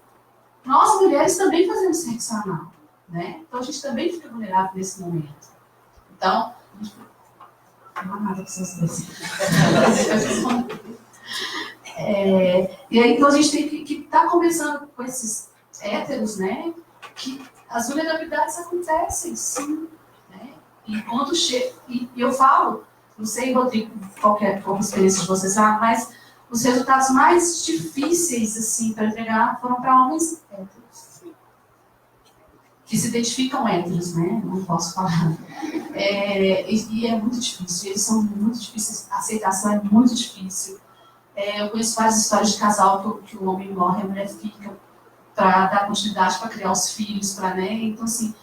nós, mulheres, também fazemos sexo anal. Né? Então, a gente também fica vulnerável nesse momento. Então, não há nada com essas duas. E aí, então, a gente tem que estar conversando com esses héteros, né? Que as vulnerabilidades acontecem, sim. Né? E quando chega... E eu falo, não sei, Rodrigo, qual a experiência de vocês, mas os resultados mais difíceis, assim, para entregar foram para homens héteros. que se identificam héteros, né? Não posso falar. E é muito difícil, eles são muito difíceis, a aceitação é muito difícil. Eu conheço várias histórias de casal que o homem morre, a mulher fica para dar continuidade, para criar os filhos, né? Então, assim,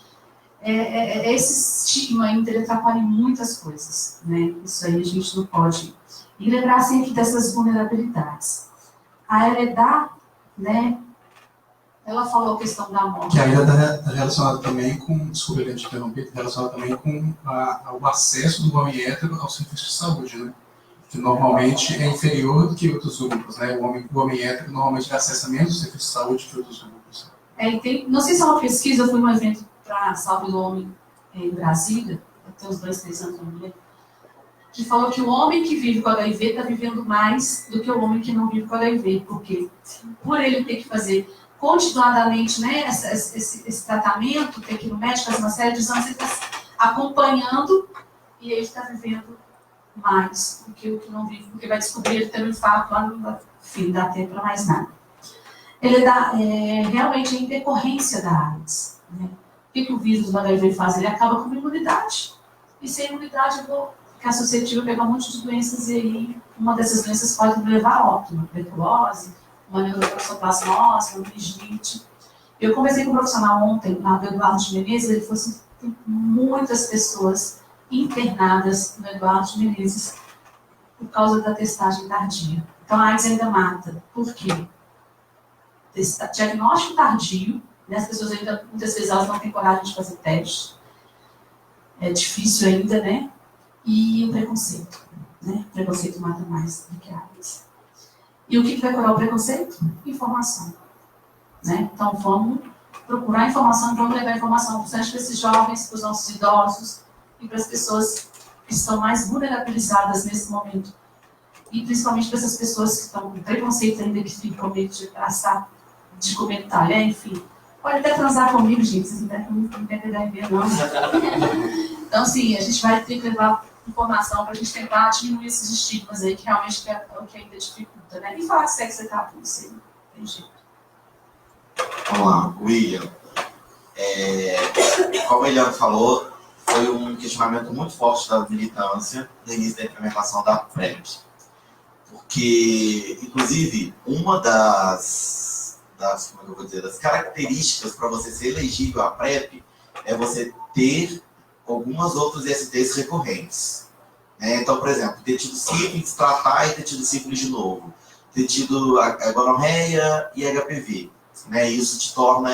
esse estigma ainda ele atrapalha em muitas coisas, né? Isso aí a gente não pode. E lembrar sempre dessas vulnerabilidades. A Eredá, né? Ela falou a questão da morte. Que ainda está relacionado também com, desculpa ele interromper, relacionado também com o acesso do homem hétero ao serviço de saúde, né? Que normalmente é inferior do que outros grupos, né? O homem hétero normalmente acessa menos o serviço de saúde que outros grupos. Não sei se é uma pesquisa, eu fui num evento para a saúde do homem em Brasília, até uns 2, 3 anos, não me lembro, que falou que o homem que vive com HIV está vivendo mais do que o homem que não vive com HIV, porque por ele ter que fazer continuadamente, né, esse tratamento, ter que ir no médico, fazer uma série de exames, ele está acompanhando e ele está vivendo mais do que o que não vive, porque vai descobrir ele tendo um infarto lá no fim, não dá tempo para mais nada. Ele dá realmente a intercorrência da AIDS. Né? O que o vírus do HIV faz? Ele acaba com a imunidade. E sem imunidade eu vou ficar suscetível a pegar um monte de doenças e aí uma dessas doenças pode me levar a óbito, uma tuberculose, uma neurotoxoplasmose, uma meningite. Eu conversei com um profissional ontem, na Eduardo de Menezes, ele falou assim, tem muitas pessoas internadas no Eduardo de Menezes por causa da testagem tardia. Então a AIDS ainda mata. Por quê? Diagnóstico tardio, né? As pessoas ainda, muitas vezes elas não têm coragem de fazer teste. É difícil ainda, né? E o preconceito. Né? O preconceito mata mais do que a AIDS. E o que vai curar o preconceito? Informação. Né? Então vamos procurar informação, vamos levar informação para esses jovens, para os nossos idosos e para as pessoas que estão mais vulnerabilizadas nesse momento. E principalmente para essas pessoas que estão com preconceito ainda, que ficam meio de traçar, de comentar, né? Enfim. Pode até transar comigo, gente, vocês não devem HIV, não. Então, assim, a gente vai ter que levar informação para a gente tentar diminuir esses estigmas aí, que realmente é o que ainda dificulta, né? E falar de sexo etapu, isso não tem jeito. Vamos lá, William. Como ele falou, foi um questionamento muito forte da militância no início da implementação da PrEP. Porque, inclusive, uma das características para você ser elegível à PrEP é você ter algumas outras ISTs recorrentes. Então, por exemplo, ter tido sífilis, tratar e ter tido sífilis de novo. Ter tido a gonorreia e HPV. Isso te torna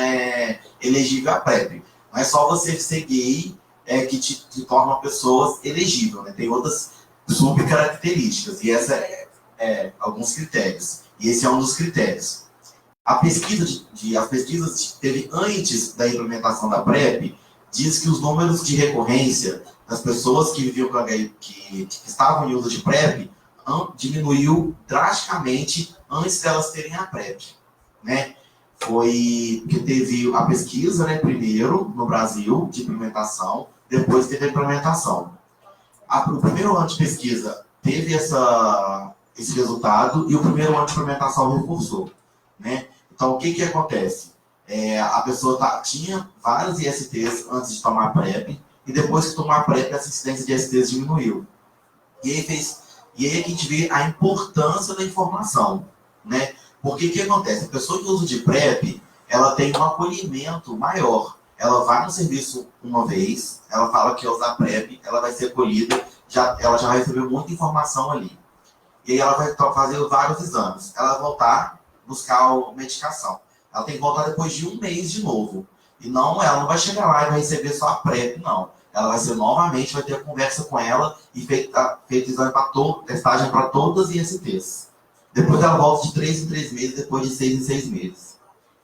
elegível à PrEP. Não é só você ser gay que te torna uma pessoa elegível. Né? Tem outras subcaracterísticas. E essa alguns critérios. E esse é um dos critérios. As pesquisas que teve antes da implementação da PrEP diz que os números de recorrência das pessoas que viviam com HIV, que estavam em uso de PrEP, diminuiu drasticamente antes delas terem a PrEP. Né? Foi que teve a pesquisa, né, primeiro no Brasil, de implementação, depois teve a implementação. O primeiro ano de pesquisa teve esse resultado e o primeiro ano de implementação reforçou. Né? Então, o que acontece? A pessoa tinha vários ISTs antes de tomar PrEP e depois que tomar PrEP, essa incidência de ISTs diminuiu. E aí a gente vê a importância da informação. Né? Porque o que acontece? A pessoa que usa de PrEP, ela tem um acolhimento maior. Ela vai no serviço uma vez, ela fala que ia usar PrEP, ela vai ser acolhida, ela já vai receber muita informação ali. E aí ela vai fazer vários exames. Ela vai voltar, buscar a medicação. Ela tem que voltar depois de um mês de novo. E ela não vai chegar lá e vai receber só a PrEP, não. Ela vai ser novamente, vai ter a conversa com ela e feito exame testagem para todas as ISTs. Depois ela volta de 3 em 3 meses, depois de 6 em 6 meses.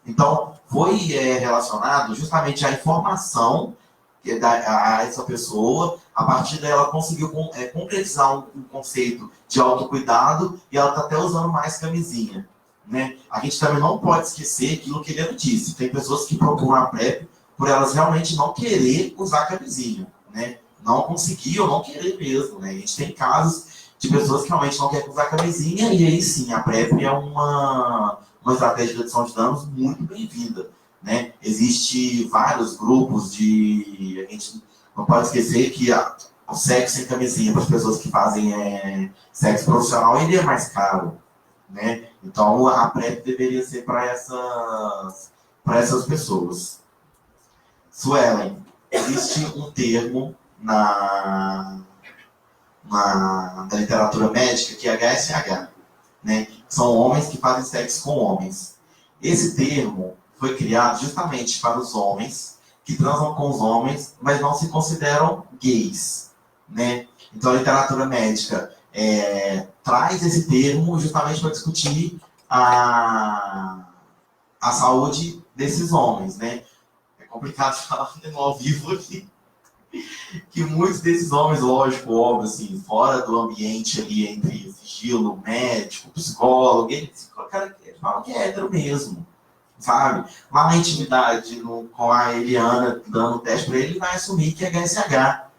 Então, foi relacionado justamente à informação que a essa pessoa, a partir dela conseguiu concretizar um conceito de autocuidado e ela está até usando mais camisinha. Né? A gente também não pode esquecer aquilo que ele disse. Tem pessoas que procuram a PrEP por elas realmente não querer usar camisinha. Né? Não conseguir ou não querer mesmo. Né? A gente tem casos de pessoas que realmente não querem usar camisinha, e aí sim, a PrEP é uma estratégia de redução de danos muito bem-vinda. né? Existe vários grupos de... A gente não pode esquecer que o sexo sem camisinha para as pessoas que fazem sexo profissional, ele é mais caro, né? Então, a PrEP deveria ser para essas pessoas. Suelen, existe um termo na literatura médica que é HSH, né? São homens que fazem sexo com homens. Esse termo foi criado justamente para os homens que transam com os homens, mas não se consideram gays, né? Então a literatura médica traz esse termo justamente para discutir a saúde desses homens, né? É complicado falar ao vivo aqui, que muitos desses homens, lógico, óbvio, assim, fora do ambiente ali entre sigilo, médico, psicólogo, eles falam que é hétero mesmo, sabe? Lá na intimidade, com a Eliana dando o teste para ele vai assumir que é HSH.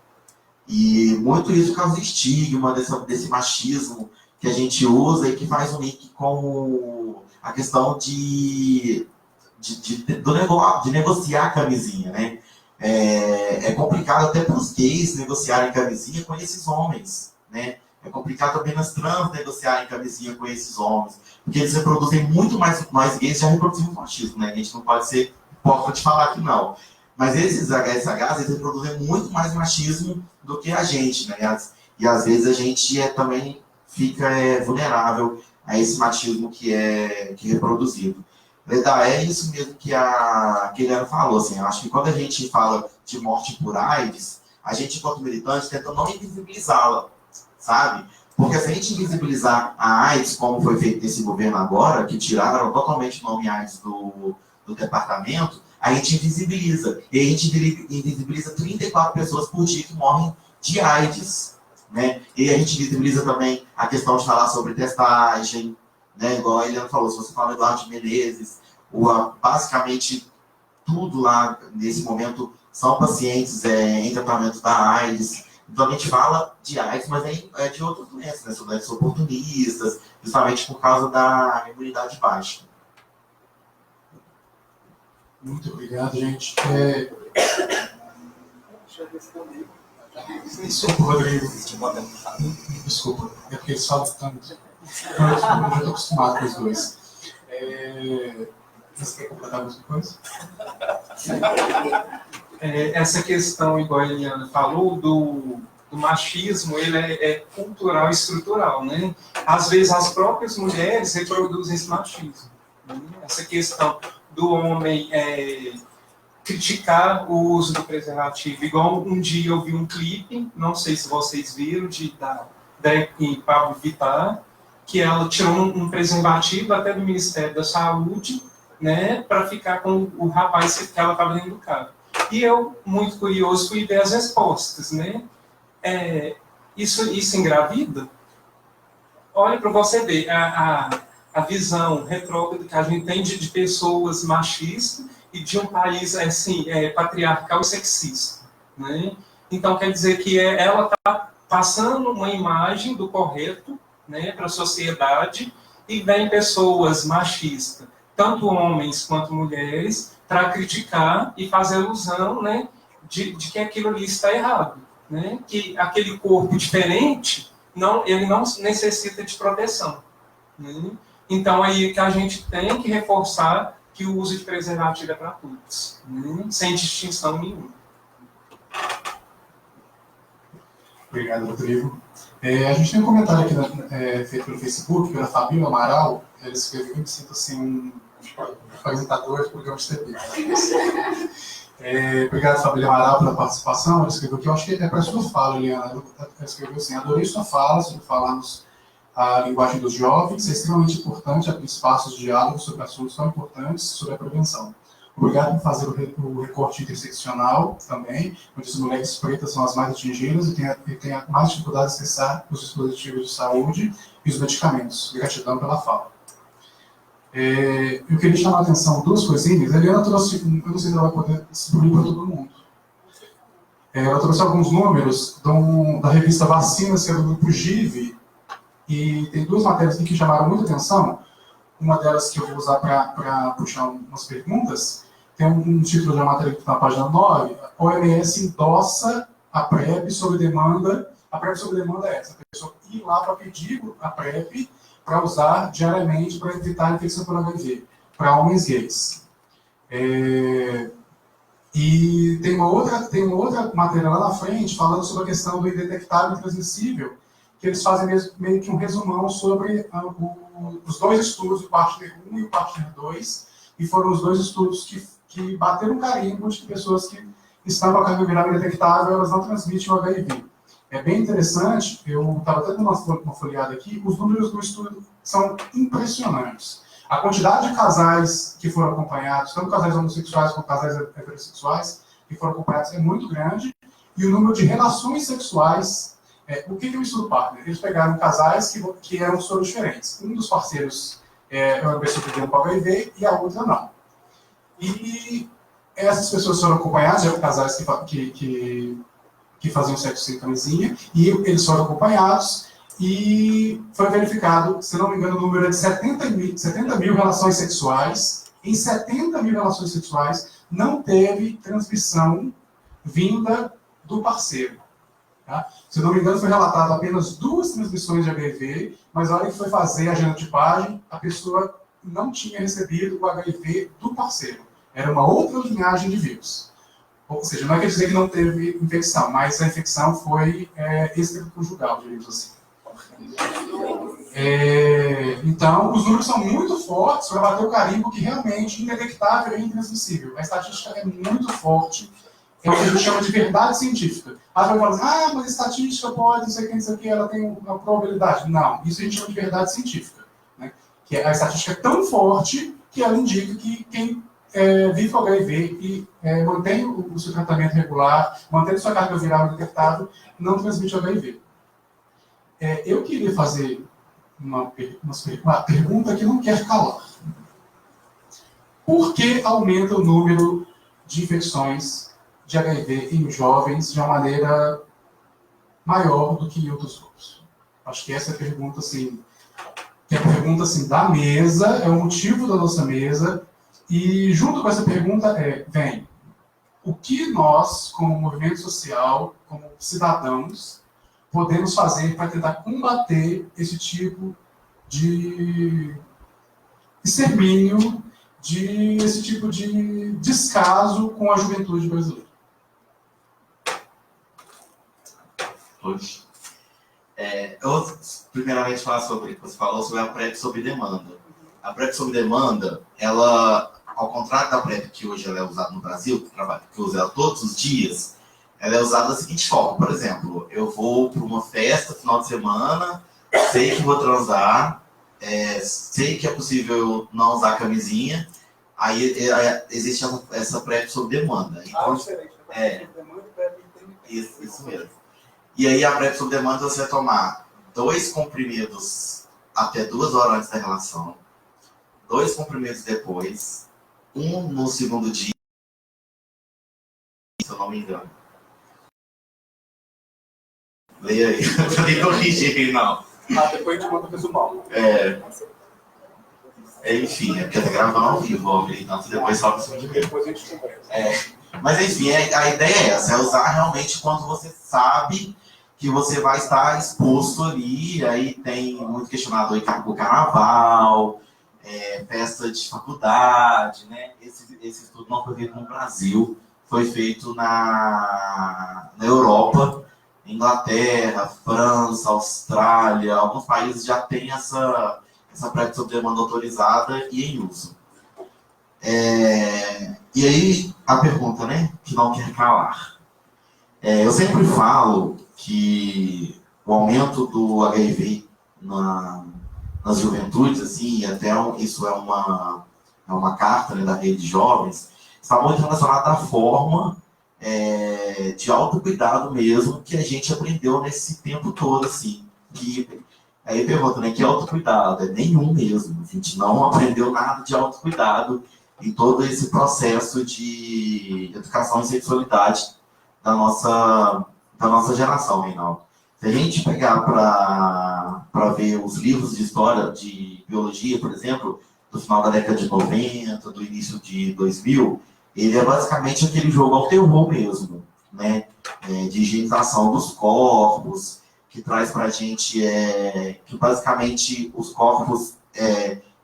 E muito isso causa estigma desse machismo que a gente usa e que faz um link com a questão de negociar a camisinha, né? É complicado até para os gays negociarem camisinha com esses homens, né? É complicado também nas trans negociarem camisinha com esses homens, porque eles reproduzem muito mais, nós gays já reproduzimos machismo, né? A gente não pode ser hipócrita de falar que não. Mas esses HSHs, eles reproduzem muito mais machismo do que a gente, né? E às vezes a gente também fica vulnerável a esse machismo que é reproduzido. Leda, é isso mesmo que a Eliana falou, assim, eu acho que quando a gente fala de morte por AIDS, a gente, enquanto militante, tenta não invisibilizá-la, sabe? Porque se a gente invisibilizar a AIDS, como foi feito nesse governo agora, que tiraram totalmente o nome AIDS do departamento, a gente invisibiliza. E a gente invisibiliza 34 pessoas por dia que morrem de AIDS, né? E a gente invisibiliza também a questão de falar sobre testagem, né? Igual a Eliana falou, se você fala Eduardo Menezes, basicamente tudo lá, nesse momento, são pacientes em tratamento da AIDS. Então a gente fala de AIDS, mas de outras doenças, né? São doenças oportunistas, justamente por causa da imunidade baixa. Muito obrigado, gente. Desculpa, Rodrigo. Desculpa, é porque eles falam tanto. Eu já estou acostumado com os dois. Você quer completar alguma coisa? Essa questão, igual a Eliana falou, do machismo, ele é cultural e estrutural, né? Às vezes as próprias mulheres reproduzem esse machismo, né? Essa questão do homem criticar o uso do preservativo. Igual um dia eu vi um clipe, não sei se vocês viram, da Pablo Vittar, que ela tirou um preservativo até do Ministério da Saúde, né, para ficar com o rapaz que ela estava dentro do carro. E eu, muito curioso, fui ver as respostas, né? Isso engravida? Olha para você ver a visão retrógrada que a gente tem de pessoas machistas e de um país assim, patriarcal e sexista, né? Então, quer dizer que ela está passando uma imagem do correto, né, para a sociedade, e vem pessoas machistas, tanto homens quanto mulheres, para criticar e fazer alusão, né, de que aquilo ali está errado, né? Que aquele corpo diferente, ele não necessita de proteção, né? Então, aí que a gente tem que reforçar que o uso de preservativo é para todos, né? Sem distinção nenhuma. Obrigado, Rodrigo. A gente tem um comentário aqui feito pelo Facebook, pela Fabíola Amaral. Ela escreveu, me sinto assim, um apresentador de programa de TV. Obrigado, Fabíola Amaral, pela participação. Ela escreveu aqui, eu acho que é para a sua fala, Eliana. Ela escreveu assim: adorei sua fala sobre falarmos a linguagem dos jovens. É extremamente importante abrir espaços de diálogo sobre assuntos tão importantes sobre a prevenção. Obrigado por fazer o recorte interseccional também, onde as mulheres pretas são as mais atingidas e têm mais dificuldade de acessar os dispositivos de saúde e os medicamentos. Gratidão pela fala. Eu queria chamar a atenção duas coisinhas. A Eliana trouxe, eu não sei se ela vai poder distribuir para todo mundo. Ela trouxe alguns números da revista Vacinas, que é do grupo GIV, e tem duas matérias aqui que chamaram muita atenção. Uma delas que eu vou usar para puxar umas perguntas tem um título da matéria que está na página 9, a OMS endossa a PrEP sob demanda. A PrEP sob demanda é essa, a pessoa ir lá para pedir a PrEP para usar diariamente para evitar a infecção por HIV, para homens gays. E tem uma outra matéria lá na frente falando sobre a questão do indetectável e transmissível, que eles fazem meio que um resumão sobre os dois estudos, o Partner 1 e o Partner 2, e foram os dois estudos que bateram carimbo de que pessoas que estão com a carga viral indetectável, elas não transmitem o HIV. É bem interessante, eu estava até dando uma folheada aqui, os números do estudo são impressionantes. A quantidade de casais que foram acompanhados, tanto casais homossexuais quanto casais heterossexuais, que foram acompanhados é muito grande, e o número de relações sexuais. O que é o estudo Partner? Eles pegaram casais que eram soros diferentes. Um dos parceiros é uma pessoa vivendo com HIV e a outra não. E essas pessoas foram acompanhadas, eram casais que faziam sexo sem camisinha, e eles foram acompanhados, e foi verificado, se não me engano, o número é de 70 mil relações sexuais. Em 70 mil relações sexuais, não teve transmissão vinda do parceiro. Tá? Se não me engano, foi relatado apenas 2 transmissões de HIV, mas na hora que foi fazer a genotipagem, a pessoa não tinha recebido o HIV do parceiro. Era uma outra linhagem de vírus. Ou seja, não quer dizer que não teve infecção, mas a infecção foi extraconjugal, digamos assim. Então, os números são muito fortes para bater o carimbo que realmente indetectável e intransmissível. A estatística é muito forte, é o que a gente chama de verdade científica. As pessoas falam assim, mas a estatística pode, não sei o que, ela tem uma probabilidade. Não, isso a gente chama de verdade científica. Né? Que a estatística é tão forte que ela indica que quem vive com HIV e mantém o seu tratamento regular, mantém sua carga viral indetectável, não transmite HIV. Eu queria fazer uma pergunta que não quer calar. Por que aumenta o número de infecções de HIV em jovens de uma maneira maior do que em outros grupos? Acho que essa é a pergunta, assim, da mesa, é o motivo da nossa mesa, e junto com essa pergunta vem, o que nós, como movimento social, como cidadãos, podemos fazer para tentar combater esse tipo de extermínio, esse tipo de descaso com a juventude brasileira? Hoje. Eu vou primeiramente falar sobre o que você falou sobre a PrEP sob demanda. A PrEP sob demanda, ela, ao contrário da PrEP que hoje ela é usada no Brasil, que usa ela todos os dias, ela é usada da seguinte forma. Por exemplo, eu vou para uma festa final de semana, sei que vou transar, sei que é possível não usar camisinha, aí existe essa PrEP sob demanda. Então, isso mesmo. E aí a PrEP sob demanda você vai tomar 2 comprimidos até 2 horas antes da relação, 2 comprimidos depois, 1 no segundo dia, se eu não me engano. Leia aí, eu nem corrigi, não. Depois a gente manda o resumão. Enfim, porque tá gravando ao vivo, então depois só no segundo dia. Depois a gente conversa. Mas enfim, a ideia é essa, é usar realmente quando você sabe que você vai estar exposto ali. Aí tem muito questionado aí o carnaval, festa de faculdade, né? Esse estudo não foi feito no Brasil, foi feito na Europa, Inglaterra, França, Austrália, alguns países já têm essa PrEP sob demanda autorizada e em uso. E aí, a pergunta, né, que não quer calar. Eu sempre falo que o aumento do HIV nas juventudes, assim, e até isso é uma carta, né, da Rede de Jovens, está muito relacionado à forma de autocuidado mesmo que a gente aprendeu nesse tempo todo, assim. Aí pergunta, né, que autocuidado? É nenhum mesmo. A gente não aprendeu nada de autocuidado em todo esse processo de educação e sexualidade da nossa geração, Reinaldo. Se a gente pegar para ver os livros de história de biologia, por exemplo, do final da década de 90, do início de 2000, ele é basicamente aquele jogo ao terror mesmo, né? De higienização dos corpos, que traz pra gente que basicamente os corpos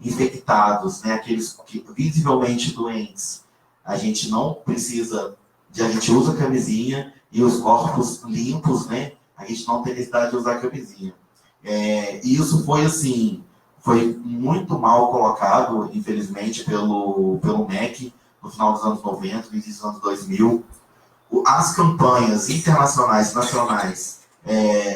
infectados, né? Aqueles que, visivelmente doentes, a gente não precisa, a gente usa camisinha, e os corpos limpos, né? A gente não tem necessidade de usar camisinha. E isso foi assim, foi muito mal colocado, infelizmente, pelo MEC, no final dos anos 90, no início dos anos 2000. As campanhas internacionais, nacionais,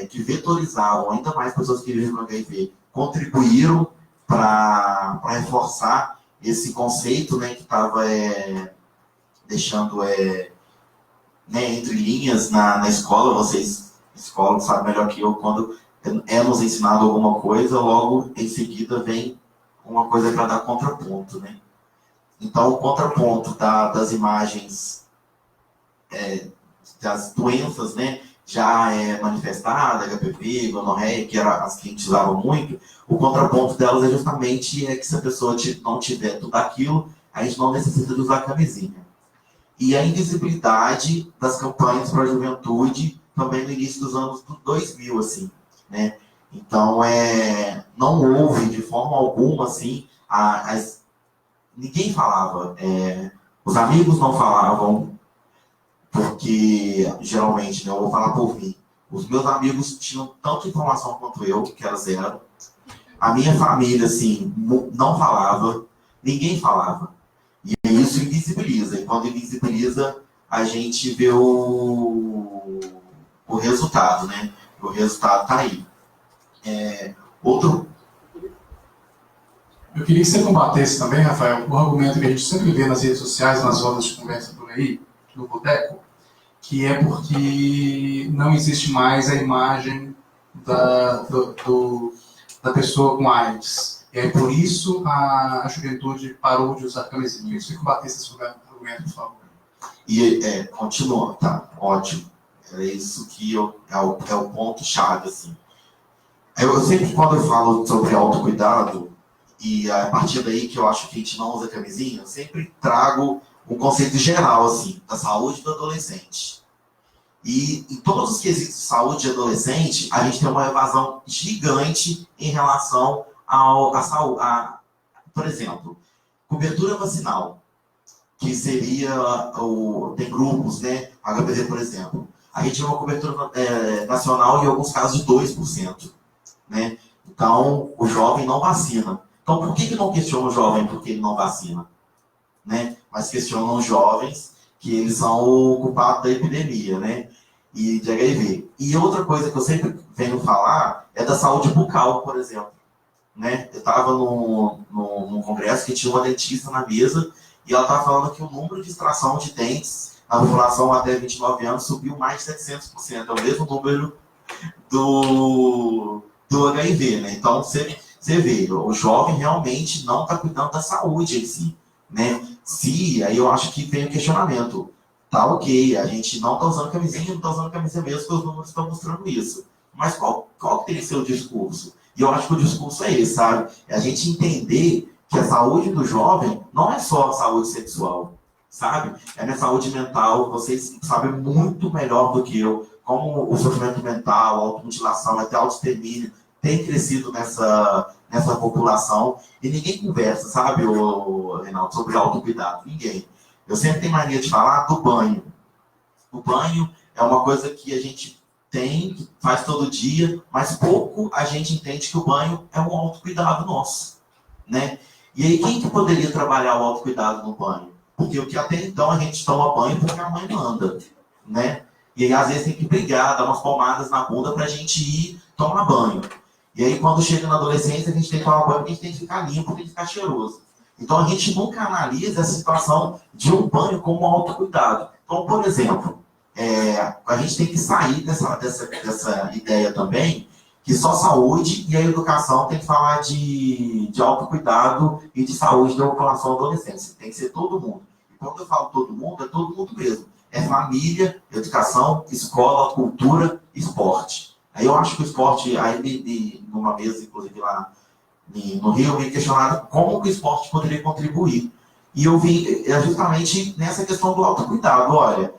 que vetorizavam ainda mais pessoas que vivem com HIV, contribuíram para reforçar esse conceito, né, que estava deixando né, entre linhas na escola. Vocês, psicólogos, sabem melhor que eu, quando nos ensinado alguma coisa, logo em seguida vem uma coisa para dar contraponto, né? Então, o contraponto das imagens das doenças, né, já manifestadas, HPV, gonorreia, que eram as que a gente usava muito, o contraponto delas é justamente que se a pessoa não tiver tudo aquilo, a gente não necessita de usar camisinha. E a invisibilidade das campanhas para a juventude também no início dos anos 2000, assim, né? Então, não houve de forma alguma, assim, ninguém falava, os amigos não falavam, porque, geralmente, né, eu vou falar por mim, os meus amigos tinham tanta informação quanto eu, que era zero. A minha família, assim, não falava, ninguém falava. E isso invisibiliza. E quando invisibiliza, a gente vê o resultado, né? O resultado está aí. Eu queria que você combatesse também, Rafael, o argumento que a gente sempre vê nas redes sociais, nas rodas de conversa por aí, no boteco, que é porque não existe mais a imagem da pessoa com AIDS. E aí, por isso, a juventude parou de usar camisinha. Eu queria que você combatesse esse argumento, por favor. E continua, tá? Ótimo. É isso que é o ponto-chave, assim. Eu sempre, quando eu falo sobre autocuidado, e a partir daí que eu acho que a gente não usa camisinha, eu sempre trago um conceito geral, assim, da saúde do adolescente. E em todos os quesitos de saúde de adolescente, a gente tem uma evasão gigante em relação à saúde. Por exemplo, cobertura vacinal, que seria, tem grupos, né? HPV, por exemplo. A gente tem uma cobertura nacional em alguns casos de 2%. Né? Então, o jovem não vacina. Então, por que não questiona o jovem porque ele não vacina? Né? Mas questionam os jovens que eles são o culpado da epidemia, né? E de HIV. E outra coisa que eu sempre venho falar é da saúde bucal, por exemplo. Né? Eu estava num congresso que tinha uma dentista na mesa e ela estava falando que o número de extração de dentes na população até 29 anos subiu mais de 700%. É o mesmo número do HIV, né? Então, você vê, o jovem realmente não está cuidando da saúde em si, né? Aí eu acho que vem o questionamento. Tá ok, a gente não está usando camisinha, não está usando camisinha mesmo, porque os números estão mostrando isso. Mas qual tem que ser o discurso? E eu acho que o discurso é esse, sabe? É a gente entender que a saúde do jovem não é só a saúde sexual, sabe? É a saúde mental. Vocês sabem muito melhor do que eu como o sofrimento mental, a automutilação, até a autoextermínio tem crescido nessa população. E ninguém conversa, sabe, Reinaldo, sobre autocuidado. Ninguém. Eu sempre tenho mania de falar do banho. O banho é uma coisa que a gente que faz todo dia, mas pouco a gente entende que o banho é um autocuidado nosso, né? E aí, quem que poderia trabalhar o autocuidado no banho? Porque o que até então a gente toma banho porque a mãe manda, né? E aí, às vezes, tem que brigar, dar umas palmadas na bunda pra gente ir tomar banho. E aí, quando chega na adolescência, a gente tem que tomar banho porque a gente tem que ficar limpo, tem que ficar cheiroso. Então, a gente nunca analisa essa situação de um banho como autocuidado. Então, por exemplo, a gente tem que sair dessa ideia também, que só saúde e a educação tem que falar de autocuidado e de saúde da população adolescente. Tem que ser todo mundo. E quando eu falo todo mundo, é todo mundo mesmo. É família, educação, escola, cultura, esporte. Aí eu acho que o esporte, aí numa mesa, inclusive lá no Rio, me questionaram como que o esporte poderia contribuir. E eu vi justamente nessa questão do autocuidado. Olha,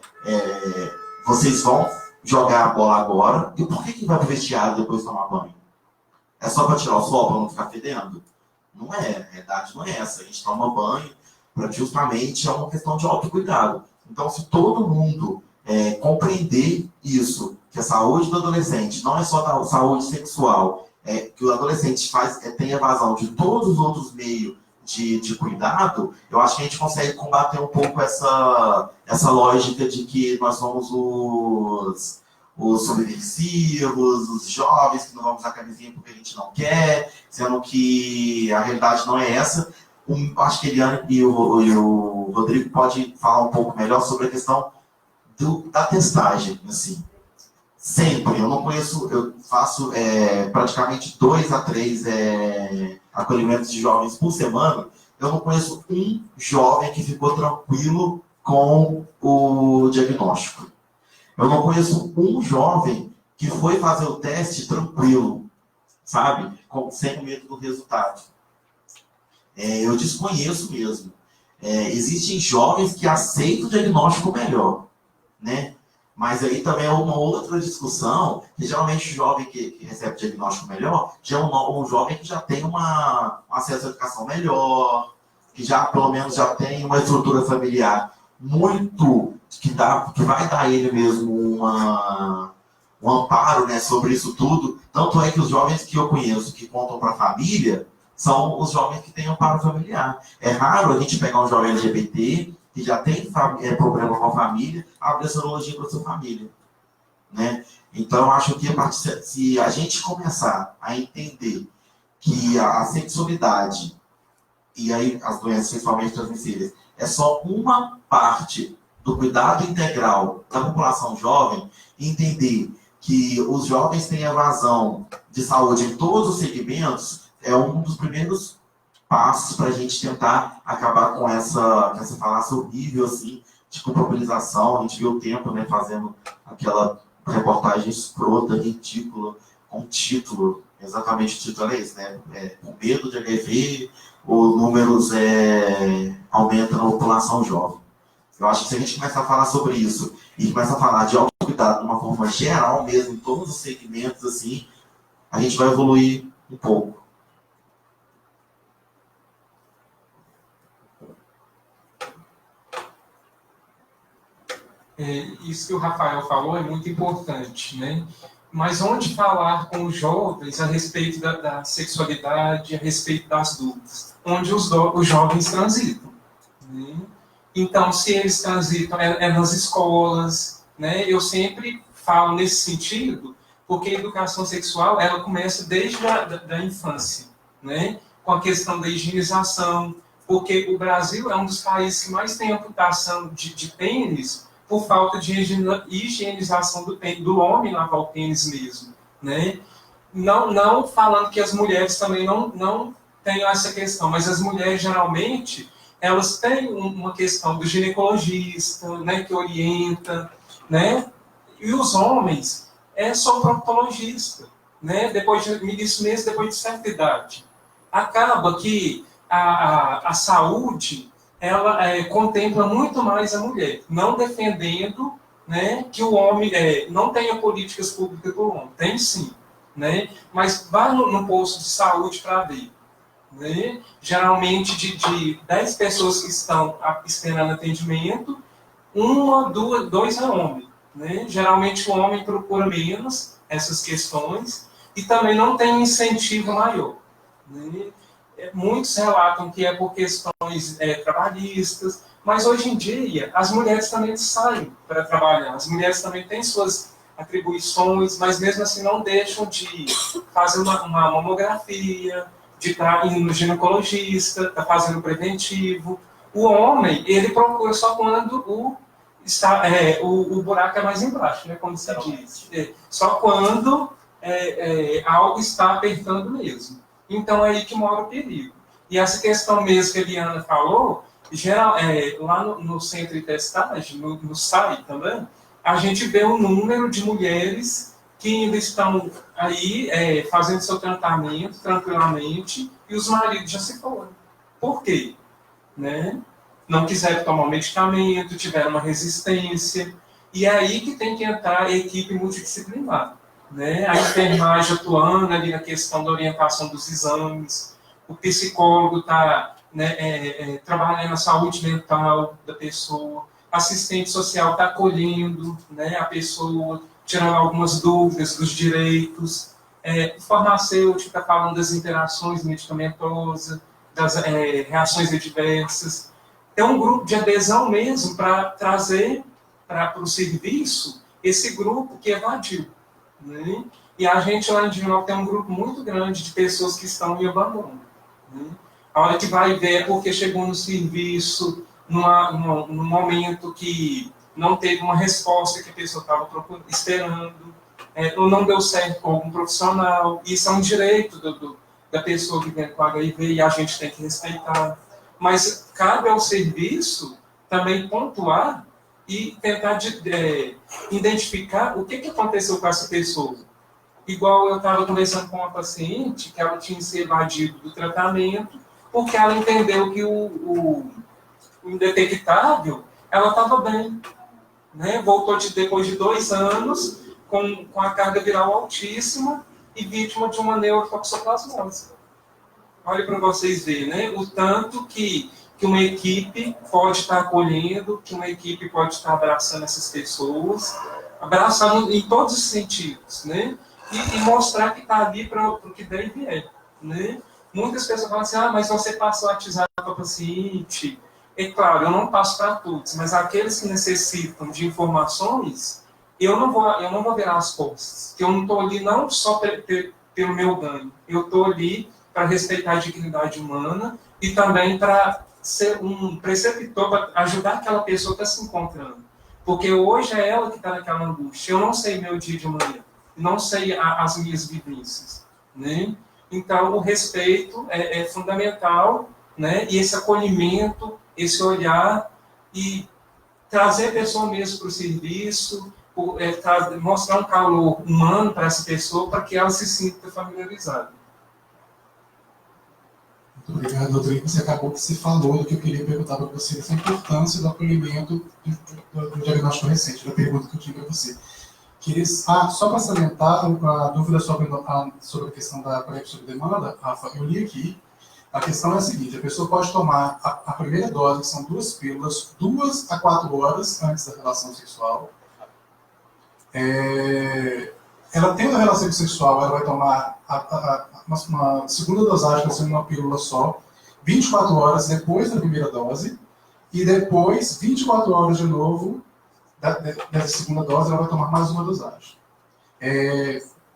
vocês vão jogar a bola agora, e por que vai pro vestiário depois de tomar banho? É só para tirar o sol, para não ficar fedendo? Não é, a verdade não é essa. A gente toma banho para justamente é uma questão de autocuidado. Então, se todo mundo compreender isso, que a saúde do adolescente não é só da saúde sexual, que o adolescente tem evasão de todos os outros meios de cuidado, eu acho que a gente consegue combater um pouco essa lógica de que nós somos os subversivos, os jovens que não vamos usar camisinha porque a gente não quer, sendo que a realidade não é essa. Acho que Eliane e o Rodrigo podem falar um pouco melhor sobre a questão da testagem, assim. Sempre, eu faço praticamente 2 a 3 acolhimentos de jovens por semana, eu não conheço um jovem que ficou tranquilo com o diagnóstico. Eu não conheço um jovem que foi fazer o teste tranquilo, sabe? Sem medo do resultado. Eu desconheço mesmo. Existem jovens que aceitam o diagnóstico melhor, né? Mas aí também é uma outra discussão, que geralmente o jovem que recebe o diagnóstico melhor, já é um jovem que já tem um acesso à educação melhor, que já, pelo menos, já tem uma estrutura familiar muito, que vai dar a ele mesmo um amparo, né, sobre isso tudo. Tanto é que os jovens que eu conheço que contam para a família são os jovens que têm amparo familiar. É raro a gente pegar um jovem LGBT que já tem problema com a família, abrir a sorologia para a sua família, né? Então, eu acho que se a gente começar a entender que a sexualidade e aí as doenças sexualmente transmissíveis é só uma parte do cuidado integral da população jovem, entender que os jovens têm evasão de saúde em todos os segmentos, é um dos primeiros passos para a gente tentar acabar com essa falácia horrível, assim, de culpabilização. A gente viu o tempo, né, fazendo aquela reportagem escrota, ridícula, com título, exatamente o título é esse, né? Com medo de HIV, os números aumentam na população jovem. Eu acho que se a gente começar a falar sobre isso e começar a falar de autocuidado de uma forma geral mesmo, em todos os segmentos, assim, a gente vai evoluir um pouco. Isso que o Rafael falou é muito importante, né? Mas onde falar com os jovens a respeito da sexualidade, a respeito das dúvidas? Onde os jovens transitam, né? Então, se eles transitam, nas escolas, né? Eu sempre falo nesse sentido, porque a educação sexual, ela começa desde a infância, né? Com a questão da higienização, porque o Brasil é um dos países que mais tem amputação de pênis por falta de higienização do homem lavar o pênis mesmo, né? Não falando que as mulheres também não têm essa questão, mas as mulheres geralmente elas têm uma questão do ginecologista, né, que orienta, né? E os homens só o proctologista, né? Isso mesmo depois de certa idade. Acaba que a saúde ela contempla muito mais a mulher, não defendendo, né, que o homem não tenha políticas públicas para o homem. Tem sim, né? Mas vá no posto de saúde para ver. Né? Geralmente, de 10 pessoas que estão esperando atendimento, 1, 2, 2 é homem. Né? Geralmente, o homem procura menos essas questões e também não tem um incentivo maior. Né? Muitos relatam que é por questões trabalhistas, mas hoje em dia as mulheres também saem para trabalhar, as mulheres também têm suas atribuições, mas mesmo assim não deixam de fazer uma mamografia, de estar indo no ginecologista, estar fazendo preventivo. O homem, ele procura só quando o buraco é mais embaixo, né, como se diz. Só quando algo está apertando mesmo. Então é aí que mora o perigo. E essa questão mesmo que a Eliana falou, lá no centro de testagem, no SAI também, a gente vê um número de mulheres que ainda estão aí fazendo seu tratamento tranquilamente e os maridos já se foram. Por quê? Né? não quiseram tomar o medicamento, tiveram uma resistência. E é aí que tem que entrar a equipe multidisciplinar, né? A enfermagem atuando ali na questão da orientação dos exames, o psicólogo está, né, trabalhando na saúde mental da pessoa, assistente social está acolhendo, né, a pessoa, tirando algumas dúvidas dos direitos, o farmacêutico está falando das interações medicamentosas, das reações adversas. É um grupo de adesão mesmo para trazer para o serviço esse grupo que evadiu, né? E a gente lá em Divinópolis tem um grupo muito grande de pessoas que estão em abandono, né? A hora que vai ver é porque chegou no serviço num momento que não teve uma resposta que a pessoa estava esperando, ou não deu certo com algum profissional. Isso é um direito da pessoa vivendo com HIV e a gente tem que respeitar. Mas cabe ao serviço também pontuar e tentar identificar o que aconteceu com essa pessoa. Igual eu estava conversando com uma paciente que ela tinha se evadido do tratamento porque ela entendeu que o indetectável, ela estava bem, né? Voltou depois de 2 anos com a carga viral altíssima e vítima de uma neurotoxoplasmose. Olha para vocês verem, né? O tanto que uma equipe pode estar acolhendo, que uma equipe pode estar abraçando essas pessoas, abraçando em todos os sentidos, né? E mostrar que está ali para o que deve é, né? Muitas pessoas falam assim, mas você passa o WhatsApp para o paciente. É claro, eu não passo para todos, mas aqueles que necessitam de informações, eu não vou virar as costas. Eu não estou ali não só pelo meu ganho, eu estou ali para respeitar a dignidade humana e também para ser um preceptor, para ajudar aquela pessoa que está se encontrando. Porque hoje é ela que está naquela angústia. Eu não sei meu dia de manhã, não sei as minhas vivências, né? Então, o respeito é fundamental, né? E esse acolhimento, esse olhar e trazer a pessoa mesmo para o serviço, mostrar um calor humano para essa pessoa, para que ela se sinta familiarizada. Muito obrigado, doutor. Você acabou que se falou do que eu queria perguntar para você, essa importância do acolhimento do diagnóstico recente, da pergunta que eu tinha para você. Só para salientar a dúvida sobre a questão da PrEP sob demanda, Rafa, eu li aqui. A questão é a seguinte: a pessoa pode tomar a primeira dose, que são 2 pílulas, 2 a 4 horas antes da relação sexual. Ela tendo a relação sexual, ela vai tomar uma segunda dosagem, vai ser uma pílula só, 24 horas depois da primeira dose, e depois, 24 horas de novo, dessa segunda dose, ela vai tomar mais uma dosagem.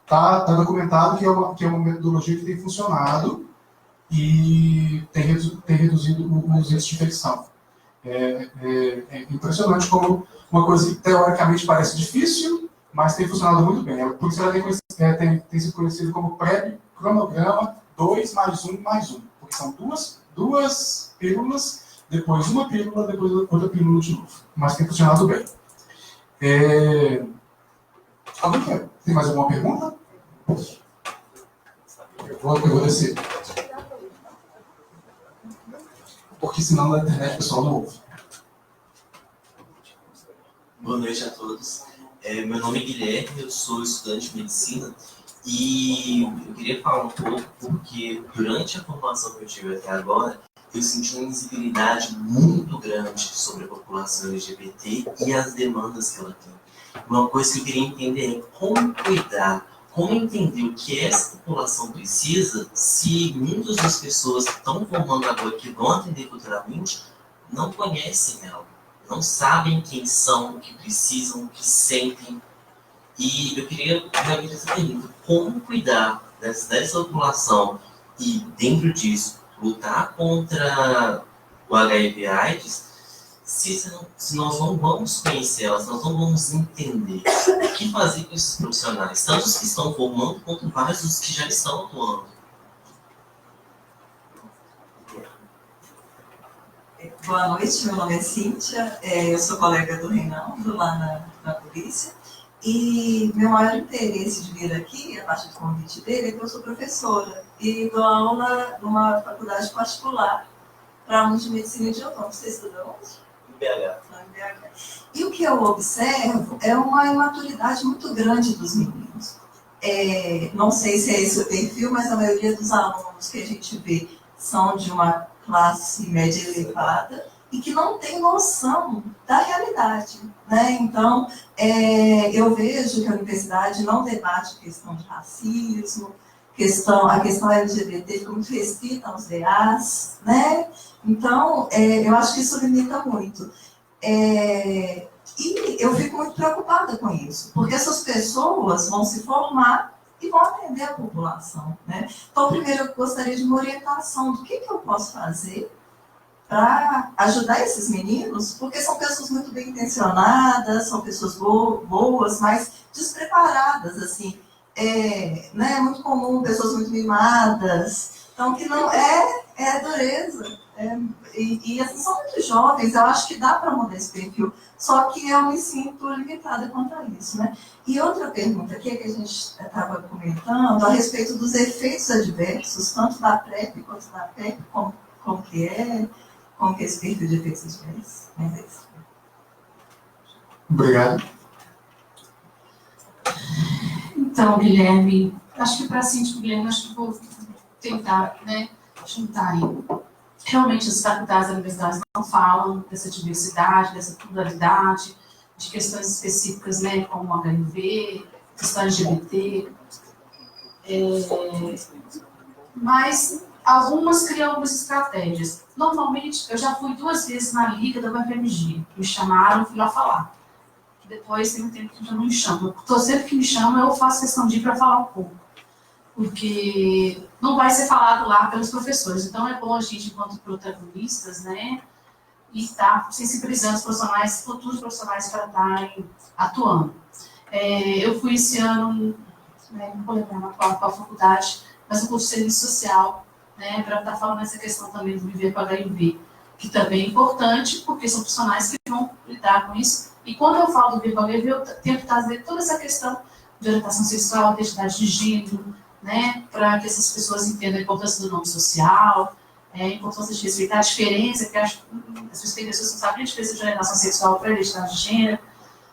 Tá documentado que é uma metodologia que tem funcionado e tem reduzido os índices de infecção. É impressionante como uma coisa que teoricamente parece difícil, mas tem funcionado muito bem. Por isso ela tem sido conhecida como PrEP-cronograma 2 mais 1 mais 1. Porque são duas pílulas, depois uma pílula, depois outra pílula de novo. Mas tem funcionado bem. Alguém quer? Tem mais alguma pergunta? Eu vou descer. Porque senão na internet o pessoal não ouve. Boa noite a todos. Meu nome é Guilherme, eu sou estudante de medicina e eu queria falar um pouco porque durante a formação que eu tive até agora, eu senti uma invisibilidade muito grande sobre a população LGBT e as demandas que ela tem. Uma coisa que eu queria entender é como cuidar, como entender o que essa população precisa se muitas das pessoas que estão formando agora, que vão atender futuramente, não conhecem ela, não sabem quem são, o que precisam, o que sentem. E eu queria realmente essa pergunta: como cuidar dessa população e, dentro disso, lutar contra o HIV/AIDS se nós não vamos conhecer elas, nós não vamos entender o que fazer com esses profissionais, tanto os que estão formando quanto vários dos que já estão atuando. Boa noite, meu nome é Cíntia, eu sou colega do Reinaldo lá na polícia, e meu maior interesse de vir aqui, a partir do convite dele, é que eu sou professora e dou aula numa faculdade particular para alunos de medicina de outono. Você estudou onde? Em BH. Em BH. E o que eu observo é uma imaturidade muito grande dos meninos. Não sei se é esse o perfil, mas a maioria dos alunos que a gente vê são de uma classe média elevada e que não tem noção da realidade, né? Então, eu vejo que a universidade não debate questão de racismo, a questão LGBT fica muito restrita aos DAs, né? Então, eu acho que isso limita muito. E eu fico muito preocupada com isso, porque essas pessoas vão se formar e vão atender a população, né? Então, primeiro, eu gostaria de uma orientação do que eu posso fazer para ajudar esses meninos, porque são pessoas muito bem intencionadas, são pessoas boas, mas despreparadas, assim. Né? É muito comum pessoas muito mimadas, então que não é dureza. E assim, são muito jovens, eu acho que dá para mudar esse perfil, só que eu me sinto limitada quanto a isso, né? E outra pergunta aqui que a gente estava comentando a respeito dos efeitos adversos, tanto da PrEP quanto da PEP, como que é esse perfil de efeitos adversos. Obrigado. Então, Guilherme, acho que para síndico, Guilherme, acho que vou tentar, né, juntar aí. Realmente, as faculdades da universidade não falam dessa diversidade, dessa pluralidade, de questões específicas, né, como HIV, questão LGBT, mas algumas criam algumas estratégias. Normalmente, eu já fui 2 vezes na Liga da UFMG, me chamaram, fui lá falar. Depois tem um tempo que já não me chamam. Sempre que me chamam, eu faço questão de ir para falar um pouco. Porque não vai ser falado lá pelos professores. Então, é bom a gente, enquanto protagonistas, né, e estar sensibilizando os profissionais, futuros profissionais, para estarem atuando. Eu fui esse ano, não vou lembrar qual faculdade, mas no curso de serviço social, né, para estar falando essa questão também do viver com HIV, que também é importante, porque são profissionais que vão lidar com isso. E quando eu falo do viver com HIV, eu tento trazer toda essa questão de orientação sexual, identidade de gênero, né, para que essas pessoas entendam a importância do nome social, a importância de respeitar a diferença, porque as pessoas não sabem a diferença de orientação sexual para a identidade de gênero.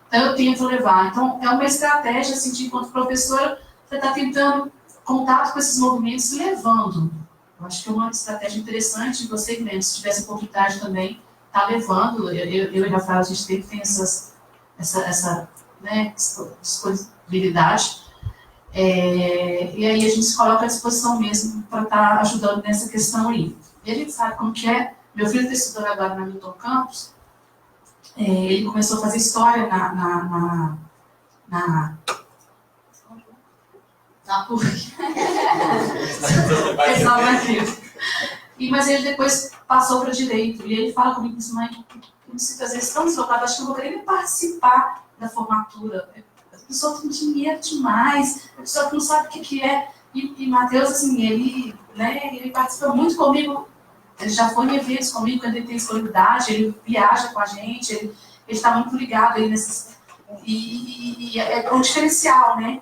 Então, eu tento levar. Então, é uma estratégia, assim, de, enquanto professora, você está tentando contato com esses movimentos e levando. Eu acho que é uma estratégia interessante, você, Guilherme, se tivesse oportunidade também, está levando. Eu e a Rafael, a gente tem essa né, disponibilidade. E aí a gente se coloca à disposição mesmo para estar ajudando nessa questão aí. E a gente sabe como que é. Meu filho está estudando agora na Milton Campos. Ele começou a fazer história na PUC. Mas ele depois passou para direito. E ele fala comigo, mãe, eu me sinto às vezes tão deslocado, acho que eu vou querer nem participar da formatura. A pessoa tem dinheiro demais, a pessoa que não sabe o que é. E Matheus, assim, ele participa muito comigo, ele já foi em eventos comigo, quando ele tem disponibilidade, ele viaja com a gente, ele está muito ligado aí nesses... E é um diferencial, né?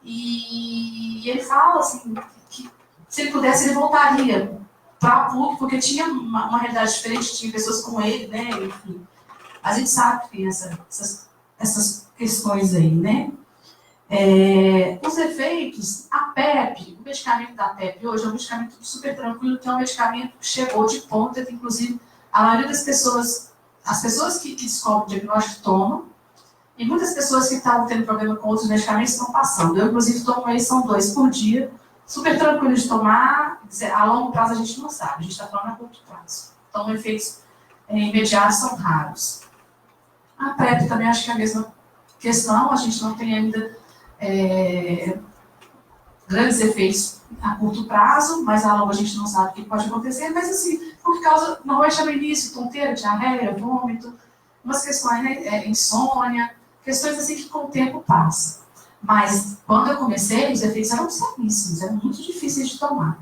E ele fala, assim, que se ele pudesse, ele voltaria para a PUC, porque tinha uma realidade diferente, tinha pessoas como ele, né? Enfim, a gente sabe que tem essas questões aí, né? Os efeitos, a PEP, o medicamento da PEP hoje é um medicamento super tranquilo, que é um medicamento que chegou de ponta, que inclusive a maioria das pessoas, as pessoas que descobrem o diagnóstico tomam, e muitas pessoas que estavam tendo problema com outros medicamentos estão passando. Eu, inclusive, tomo aí, são 2 por dia, super tranquilo de tomar, a longo prazo a gente não sabe, a gente está falando a curto prazo. Então, efeitos imediatos são raros. A PrEP também acho que é a mesma questão, a gente não tem ainda grandes efeitos a curto prazo, mas a longo a gente não sabe o que pode acontecer, mas assim, por causa, normalmente é no início, tonteira, diarreia, vômito, umas questões, né, insônia, questões assim que com o tempo passa. Mas quando eu comecei, os efeitos eram seríssimos, eram muito difíceis de tomar.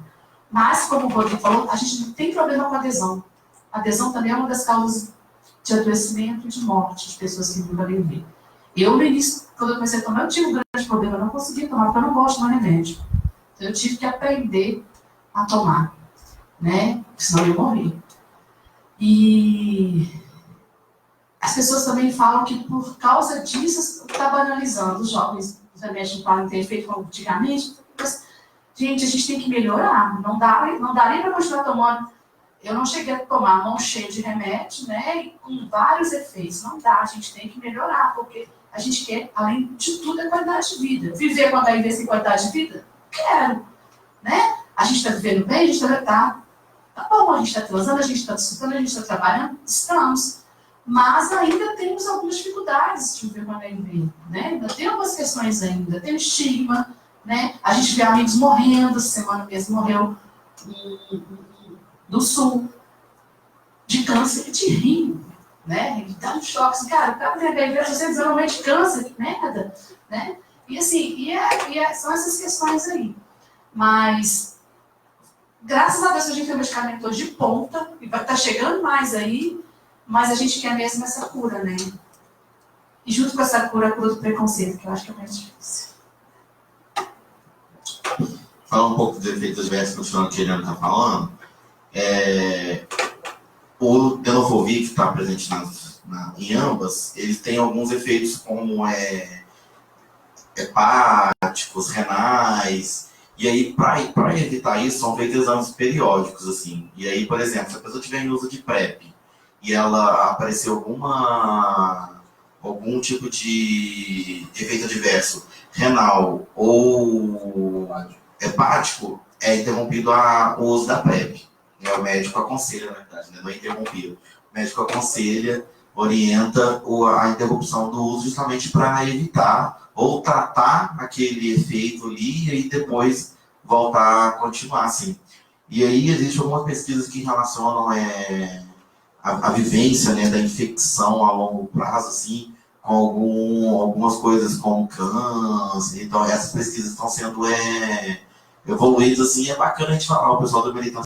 Mas, como o Rodrigo falou, a gente não tem problema com adesão. A adesão também é uma das causas de adoecimento e de morte de pessoas que vivem HIV. Eu, no início, quando eu comecei a tomar, eu tive um grande problema, eu não conseguia tomar, porque eu não gosto de tomar remédio. Então, eu tive que aprender a tomar, né? Porque senão eu ia morrer. E as pessoas também falam que por causa disso está banalizando. Os jovens remédios não podem ter efeito como antigamente. Mas, gente, a gente tem que melhorar. Não daria para continuar tomando. Eu não cheguei a tomar mão cheia de remédio, né? E com vários efeitos. Não dá, a gente tem que melhorar, porque a gente quer, além de tudo, a qualidade de vida. Viver com a sem qualidade de vida? Quero, né? A gente está vivendo bem, a gente tá bom, a gente está transando, a gente está desfrutando, a gente está trabalhando, estamos. Mas ainda temos algumas dificuldades de viver com HIV, né? Ainda tem algumas questões ainda, tem o estigma, né? A gente vê amigos morrendo, essa semana mesmo morreu do Sul, de câncer de rim, né? Ele dá um choque, assim, cara, o cara tem HIV, você desenvolvimento câncer, que merda, né? E assim, são essas questões aí. Mas, graças a Deus, a gente tem um medicamento hoje de ponta, e vai estar chegando mais aí, mas a gente quer mesmo essa cura, né? E junto com essa cura, a cura do preconceito, que eu acho que é mais difícil. Falar um pouco dos efeitos adversos, continuando o que a Eliana está falando. O tenofovir, que está presente em ambas, eles têm alguns efeitos como hepáticos, renais. E aí, para evitar isso, são feitos exames periódicos, assim. E aí, por exemplo, se a pessoa tiver em uso de PrEP e ela aparecer algum tipo de efeito adverso renal ou hepático, é interrompido o uso da PrEP. O médico aconselha, na verdade, né? Não é interrompido. O médico aconselha, orienta a interrupção do uso justamente para evitar ou tratar aquele efeito ali e aí depois voltar a continuar assim. E aí existem algumas pesquisas que relacionam a vivência, né, da infecção a longo prazo, assim, com algumas coisas como câncer. Então essas pesquisas estão sendo evoluídas, assim, é bacana a gente falar, o pessoal da militância